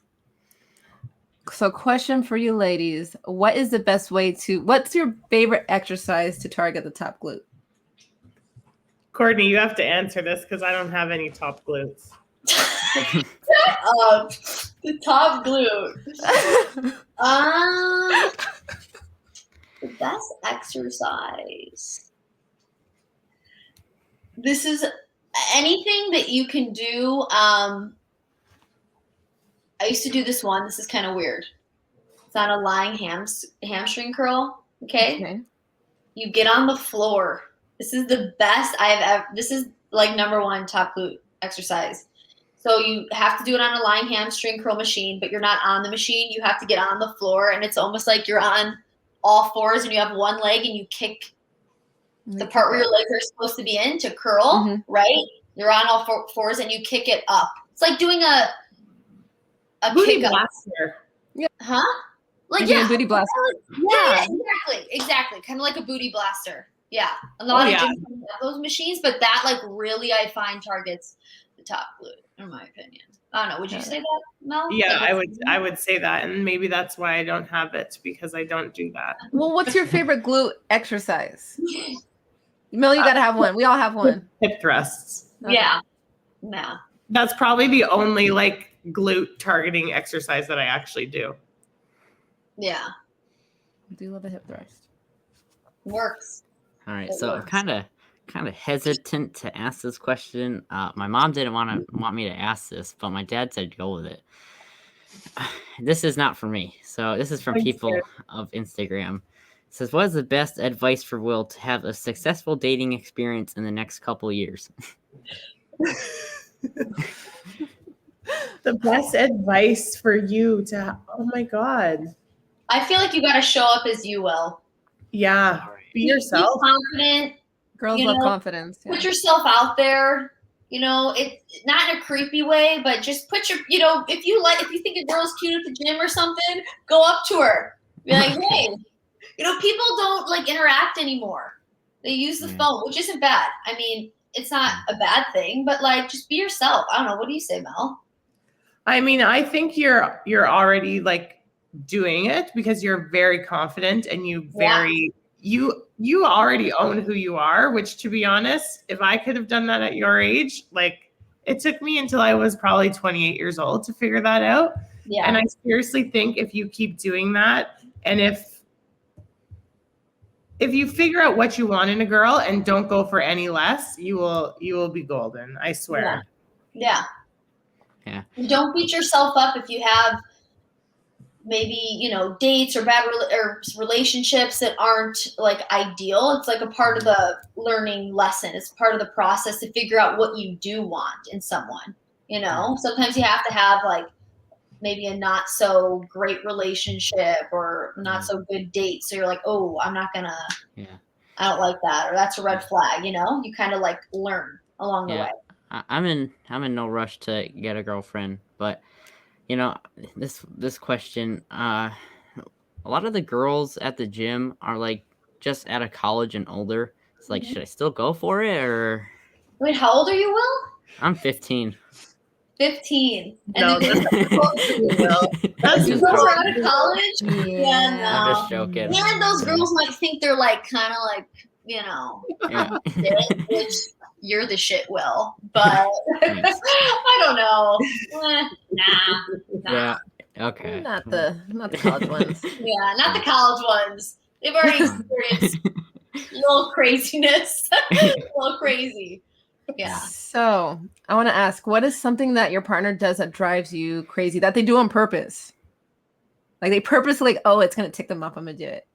So question for you ladies, what's your favorite exercise to target the top glute? Courtney, you have to answer this because I don't have any top glutes. The top glute. The best exercise. This is anything that you can do. I used to do this one. This is kind of weird. It's on a lying hamstring curl. Okay. You get on the floor. This is the best I've ever. This is like number one top glute exercise. So you have to do it on a lying hamstring curl machine, but you're not on the machine. You have to get on the floor, and it's almost like you're on all fours, and you have one leg, and you kick the part where your legs are supposed to be in to curl, right? You're on all fours, and you kick it up. It's like doing a booty kick blaster. Yeah. Huh? Like booty blaster. Yeah, exactly. Kind of like a booty blaster. Yeah. A lot of gyms have those machines, but that like really I find targets the top glute, in my opinion. I don't know. Would you say that, Mel? Yeah, I would say that, and maybe that's why I don't have it, because I don't do that. Well, what's your favorite glute exercise? Mel, you gotta have one. We all have one. Hip thrusts. Okay. Yeah. No. That's probably the only like glute targeting exercise that I actually do. Yeah. I do love a hip thrust. Works. All right, so I'm kind of hesitant to ask this question. My mom didn't want me to ask this, but my dad said go with it. This is not for me. So this is from people of Instagram. It says, what is the best advice for Will to have a successful dating experience in the next couple of years? The best advice for you to, oh my God. I feel like you got to show up as you will. Yeah. Be yourself. Be confident. Girls love confidence. Put yourself out there. You know, it's not in a creepy way, but just put your, you know, if you think a girl's cute at the gym or something, go up to her. Be like, hey, People don't like interact anymore. They use the phone, which isn't bad. I mean, it's not a bad thing, but like, just be yourself. I don't know. What do you say, Mel? I mean, I think you're already like doing it because you're very confident and you already own who you are, which, to be honest, if I could have done that at your age, like it took me until I was probably 28 years old to figure that out. Yeah. And I seriously think if you keep doing that, and if you figure out what you want in a girl and don't go for any less, you will be golden. I swear. Yeah. Don't beat yourself up if you have maybe, dates or bad relationships that aren't like ideal. It's like a part of the learning lesson. It's part of the process to figure out what you do want in someone. Sometimes you have to have like maybe a not so great relationship or not so good date. So you're like, oh, I'm not gonna, I don't like that. Or that's a red flag, you kind of like learn along the way. I'm in no rush to get a girlfriend, but this question, a lot of the girls at the gym are like just out of college and older. It's like, should I still go for it or? Wait, how old are you, Will? I'm 15. 15. No, that's girls are out of college? Yeah, no. I'm just joking. And those girls might think they're like kind of like, which you're the shit, Will. But I don't know. Nah. Yeah. Okay. Not the college ones. Yeah, not the college ones. They've already experienced a little craziness. A little crazy. Yeah. So I want to ask, what is something that your partner does that drives you crazy that they do on purpose? Like they purposely like, oh, it's going to tick them off. I'm going to do it.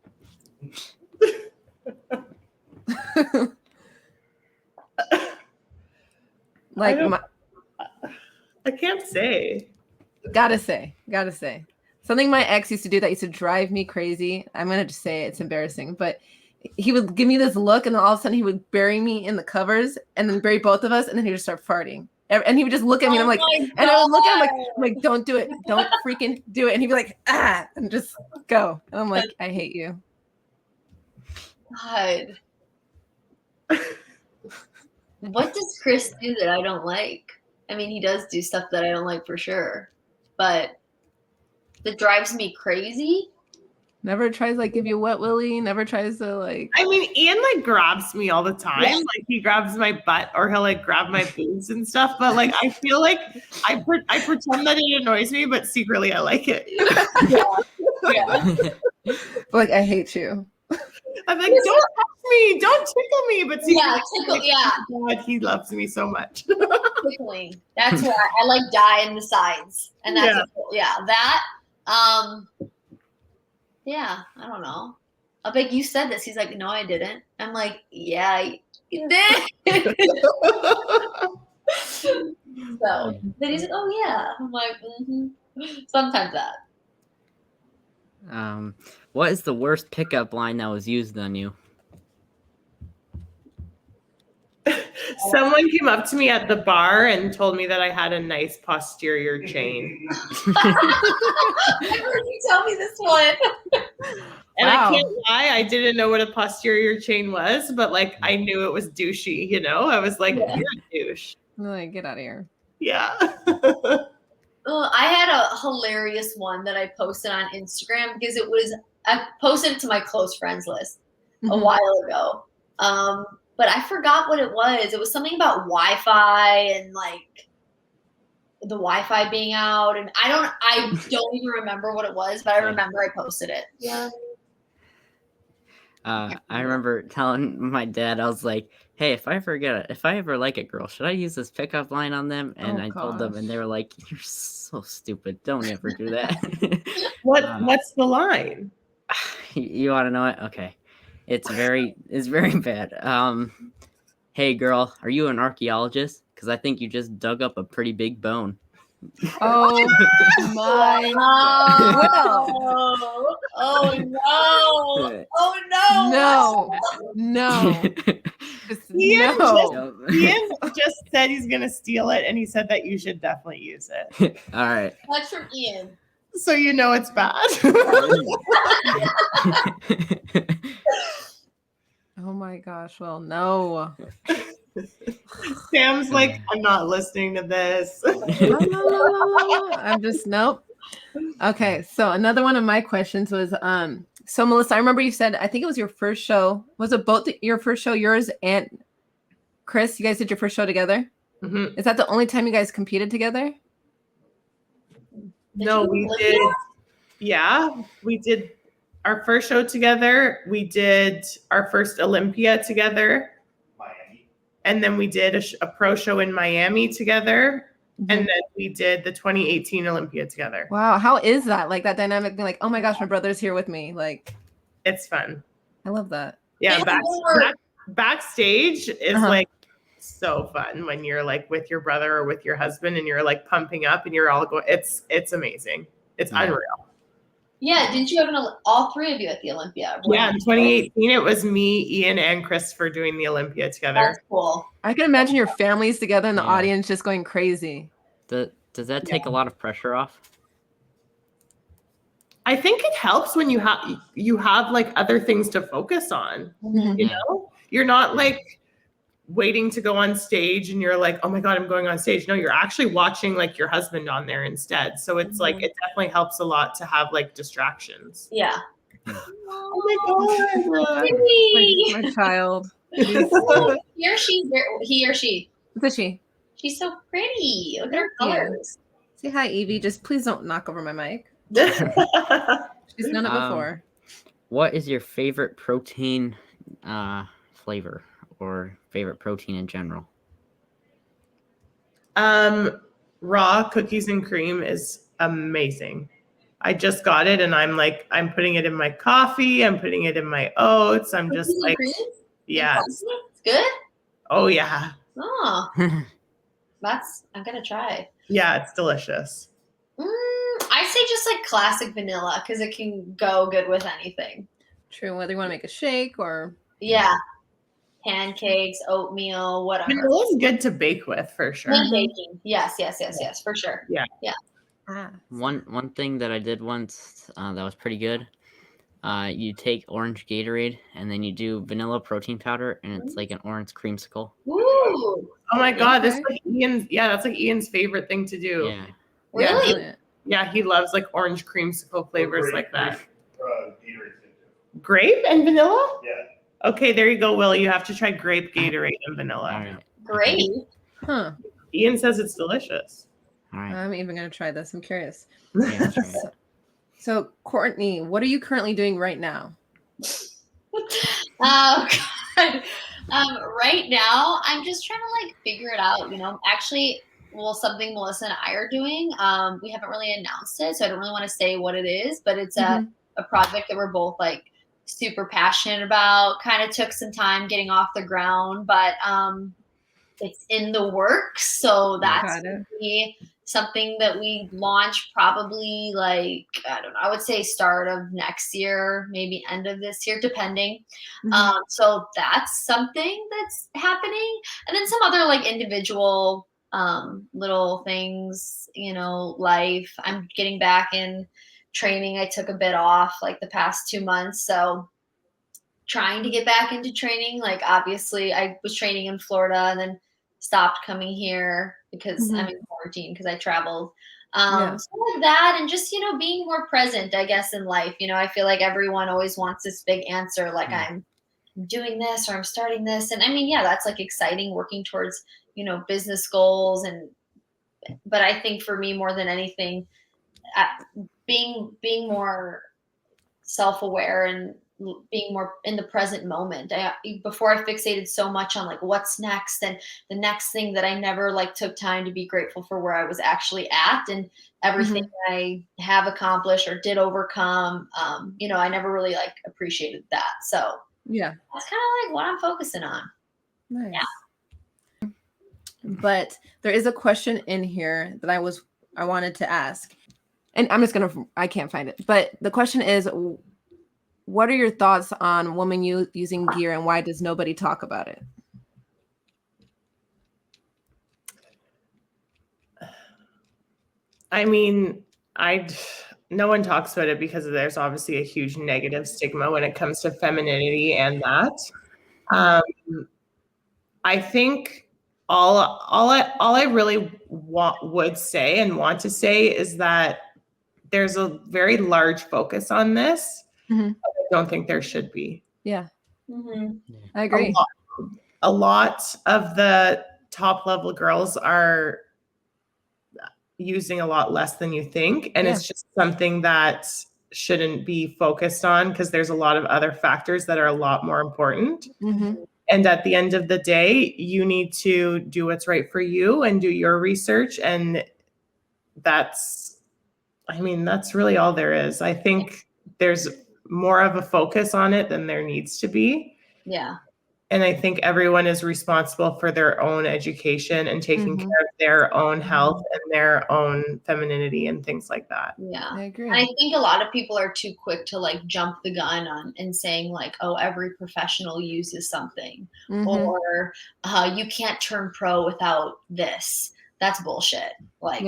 Like I can't say. Gotta say. Something my ex used to do that used to drive me crazy. I'm going to just say it's embarrassing, but he would give me this look and then all of a sudden he would bury me in the covers and then bury both of us and then he would just start farting. And he would just look at me and I'm like, and I would look at him I'm like, don't do it. Don't freaking do it. And he'd be like, and just go. And I'm like, I hate you. God. What does Chris do that I don't like? I mean, he does do stuff that I don't like for sure, but that drives me crazy. Never tries like give you a wet willy. Never tries to like. I mean, Ian like grabs me all the time. Yeah. Like he grabs my butt or he'll like grab my boobs and stuff. But like I feel like I pretend that it annoys me, but secretly I like it. Yeah. Like I hate you. I'm like, don't touch me, don't tickle me. But secretly, tickle, God, he loves me so much. Tickling. That's where I like die in the sides, and that's that. Yeah, I don't know. I'm like, you said this. He's like, no, I didn't. I'm like, yeah, you did. So then he's like, oh yeah. I'm like, sometimes that. What is the worst pickup line that was used on you? Someone came up to me at the bar and told me that I had a nice posterior chain. I heard you tell me this one. And I can't lie, I didn't know what a posterior chain was, but like I knew it was douchey, I was like, you're a douche. Like, get out of here. Yeah. I had a hilarious one that I posted on Instagram because I posted it to my close friends list a while ago. But I forgot what it was. It was something about Wi-Fi and like the Wi-Fi being out. And I don't even remember what it was, but I remember I posted it. Yeah. I remember telling my dad, I was like, hey, if I ever like a girl, should I use this pickup line on them? And I told them and they were like, you're so stupid. Don't ever do that. What's the line? You want to know it? Okay. It's very bad. Hey girl, are you an archaeologist? Because I think you just dug up a pretty big bone. Oh my God. Oh no. Oh no. No. Ian just said he's gonna steal it and he said that you should definitely use it. All right. That's from Ian. So it's bad. gosh. Well, no. Sam's like, I'm not listening to this. I'm just nope. Okay, so another one of my questions was so Melissa, I remember you said I think it was your first show. Was it both your first show, yours and Chris? You guys did your first show together? Mm-hmm. Is that the only time you guys competed together? No, we did. Yeah, we did our first show together. We did our first Olympia together. Miami. And then we did a pro show in Miami together. Mm-hmm. And then we did the 2018 Olympia together. Wow, how is that? Like that dynamic being like, oh my gosh, my brother's here with me. Like, it's fun. I love that. Yeah, backstage is like so fun when you're like with your brother or with your husband and you're like pumping up and you're all going. It's amazing. It's unreal. Yeah, didn't you have all three of you at the Olympia? Yeah, in 2018 it was me, Ian, and Christopher doing the Olympia together. That's cool. I can imagine your families together and the audience just going crazy. Does that take a lot of pressure off? I think it helps when you have like other things to focus on. Mm-hmm. You know, you're not like waiting to go on stage and you're like, oh my God, I'm going on stage. No, you're actually watching like your husband on there instead. So it's like, it definitely helps a lot to have like distractions. Yeah. Oh my God. My child. He or she. It's a she. She's so pretty. Look at her colors. Say hi, Evie. Just please don't knock over my mic. She's done it before. What is your favorite protein flavor or favorite protein in general? Raw cookies and cream is amazing. I just got it and I'm putting it in my coffee. I'm putting it in my oats. I'm just like, yeah. It's good? Oh yeah. Oh, I'm going to try. Yeah, it's delicious. I say just like classic vanilla because it can go good with anything. True, whether you want to make a shake or pancakes, oatmeal, whatever. Vanilla is good to bake with for sure. And baking. Yes, for sure. Yeah. One thing that I did once that was pretty good. You take orange Gatorade and then you do vanilla protein powder and it's like an orange creamsicle. Ooh. Oh my God, that's like Ian's favorite thing to do. Yeah. Really? Yeah, he loves like orange creamsicle flavors like that. Gatorade. Grape and vanilla? Yeah. Okay, there you go, Will. You have to try grape Gatorade and vanilla. All right. Great. Huh. Ian says it's delicious. All right. I'm even going to try this. I'm curious. Yeah, that's right. So, Courtney, what are you currently doing right now? Oh, God. Right now, I'm just trying to like figure it out, you know. Actually, something Melissa and I are doing. We haven't really announced it, so I don't really want to say what it is, but it's a project that we're both like super passionate about. Kind of took some time getting off the ground, but it's in the works. So that's gonna be something that we launch probably like, I don't know, I would say start of next year, maybe end of this year, depending. So that's something that's happening. And then some other like individual little things, you know, life. I'm getting back in training. I took a bit off like the past 2 months. So trying to get back into training. Like obviously I was training in Florida and then stopped coming here because I'm in quarantine because I traveled. So like that, and just, you know, being more present, I guess, in life. You know, I feel like everyone always wants this big answer, like I'm doing this or I'm starting this. And I mean, yeah, that's like exciting, working towards, you know, business goals. But I think for me, more than anything, being more self-aware and being more in the present moment. Before I fixated so much on like what's next and the next thing that I never like took time to be grateful for where I was actually at and everything I have accomplished or did overcome. You know, I never really like appreciated that. So yeah, that's kind of like what I'm focusing on. Nice. Yeah. But there is a question in here that I wanted to ask, and I can't find it. But the question is, what are your thoughts on women using gear and why does nobody talk about it? I mean, no one talks about it because there's obviously a huge negative stigma when it comes to femininity and that. I think all I really would say and want to say is that there's a very large focus on this. Mhm. I don't think there should be. Yeah. Mhm. I agree. A lot of the top level girls are using a lot less than you think. And it's just something that shouldn't be focused on because there's a lot of other factors that are a lot more important. Mhm. And at the end of the day, you need to do what's right for you and do your research. And that's really all there is. I think there's more of a focus on it than there needs to be. Yeah. And I think everyone is responsible for their own education and taking care of their own health and their own femininity and things like that. Yeah. I agree. And I think a lot of people are too quick to like jump the gun on and saying like, oh, every professional uses something or you can't turn pro without this. That's bullshit. Like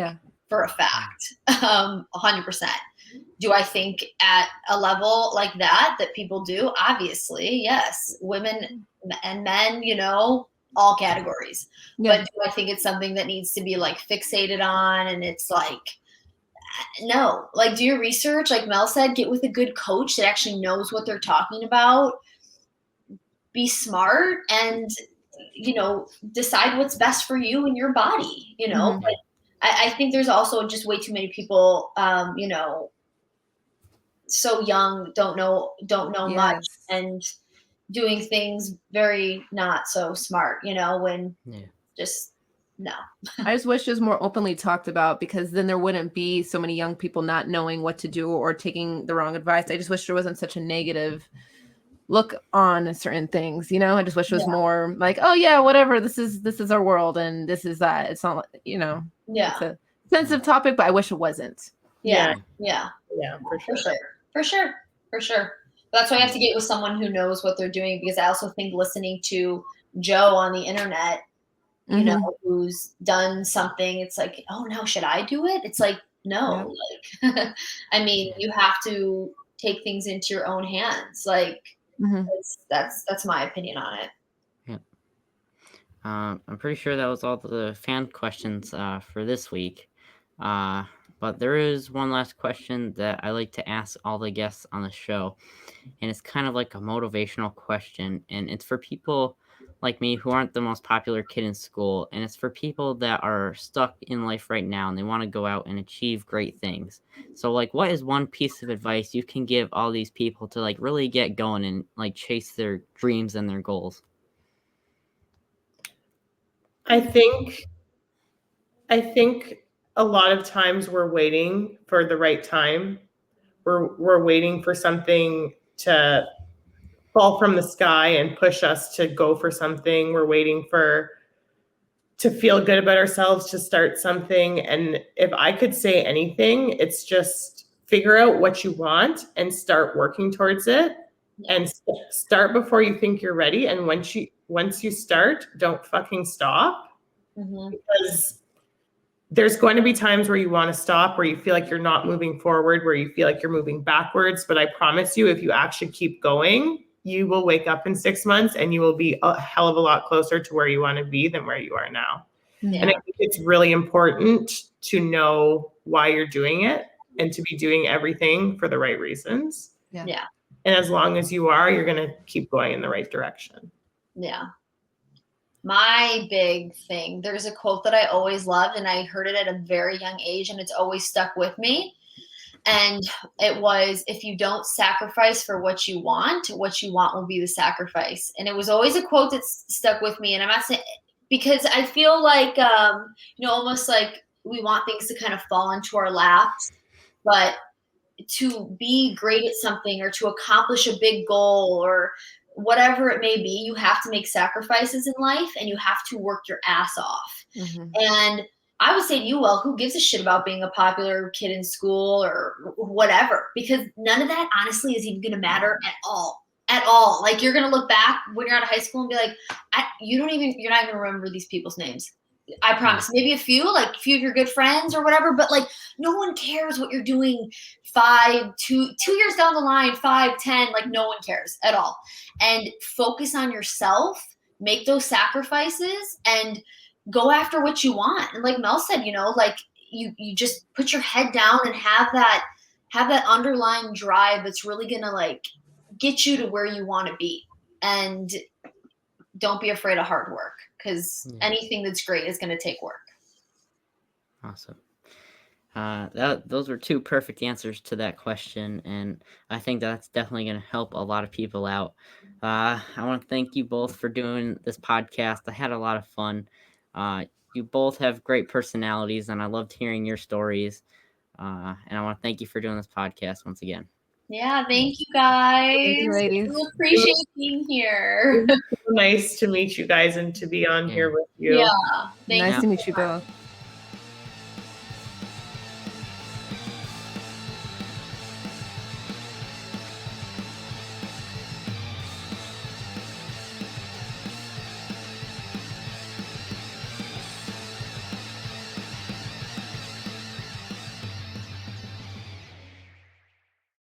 for a fact, 100%. Do I think at a level like that people do? Obviously, yes. Women and men, you know, all categories. But do I think it's something that needs to be like fixated on? And it's like, no, like do your research. Like Mel said, get with a good coach that actually knows what they're talking about. Be smart and, you know, decide what's best for you and your body, you know. But I think there's also just way too many people, you know, so young, don't know much and doing things very not so smart, you know, when just no. I just wish it was more openly talked about because then there wouldn't be so many young people not knowing what to do or taking the wrong advice. I just wish there wasn't such a negative look on certain things, you know. I just wish it was more like, oh yeah, whatever, this is our world and this is that. It's not, you know, it's a sensitive topic, but I wish it wasn't. Yeah, for sure. That's why you have to get with someone who knows what they're doing, because I also think listening to Joe on the internet, you know, who's done something, it's like, oh no, should I do it? It's like, no, like, I mean, you have to take things into your own hands. Like, that's my opinion on it. I'm pretty sure that was all the fan questions for this week. But there is one last question that I like to ask all the guests on the show. And it's kind of like a motivational question. And it's for people like me who aren't the most popular kid in school. And it's for people that are stuck in life right now and they want to go out and achieve great things. So like, what is one piece of advice you can give all these people to like really get going and like chase their dreams and their goals? I think a lot of times we're waiting for the right time. We're waiting for something to fall from the sky and push us to go for something. We're waiting to feel good about ourselves, to start something. And if I could say anything, it's just figure out what you want and start working towards it. And start before you think you're ready. And once you start, don't fucking stop. Because there's going to be times where you want to stop, where you feel like you're not moving forward, where you feel like you're moving backwards. But I promise you, if you actually keep going, you will wake up in 6 months and you will be a hell of a lot closer to where you want to be than where you are now. And I think it's really important to know why you're doing it and to be doing everything for the right reasons. Yeah. And as long as you are, you're going to keep going in the right direction. Yeah. My big thing, there's a quote that I always loved, and I heard it at a very young age, and it's always stuck with me. And it was, if you don't sacrifice for what you want will be the sacrifice. And it was always a quote that stuck with me. And I'm not saying, because I feel like, you know, almost like we want things to kind of fall into our laps, but to be great at something or to accomplish a big goal or whatever it may be, you have to make sacrifices in life and you have to work your ass off. And I would say to you, well, who gives a shit about being a popular kid in school or whatever? Because none of that honestly is even going to matter at all. Like, you're going to look back when you're out of high school and be like, you're not even going to remember these people's names. I promise, maybe a few of your good friends or whatever, but like no one cares what you're doing 2 years down the line, 5, 10, like no one cares at all. And focus on yourself, make those sacrifices and go after what you want. And like Mel said, like you just put your head down and have that underlying drive that's really gonna like get you to where you want to be. And don't be afraid of hard work, because anything that's great is going to take work. Awesome. Those were 2 perfect answers to that question, and I think that's definitely going to help a lot of people out. I want to thank you both for doing this podcast. I had a lot of fun. You both have great personalities, and I loved hearing your stories. And I want to thank you for doing this podcast once again. Yeah, thank you guys. Thank you, ladies. We appreciate being here. Nice to meet you guys and to be on here with you. Yeah, Nice to meet you both.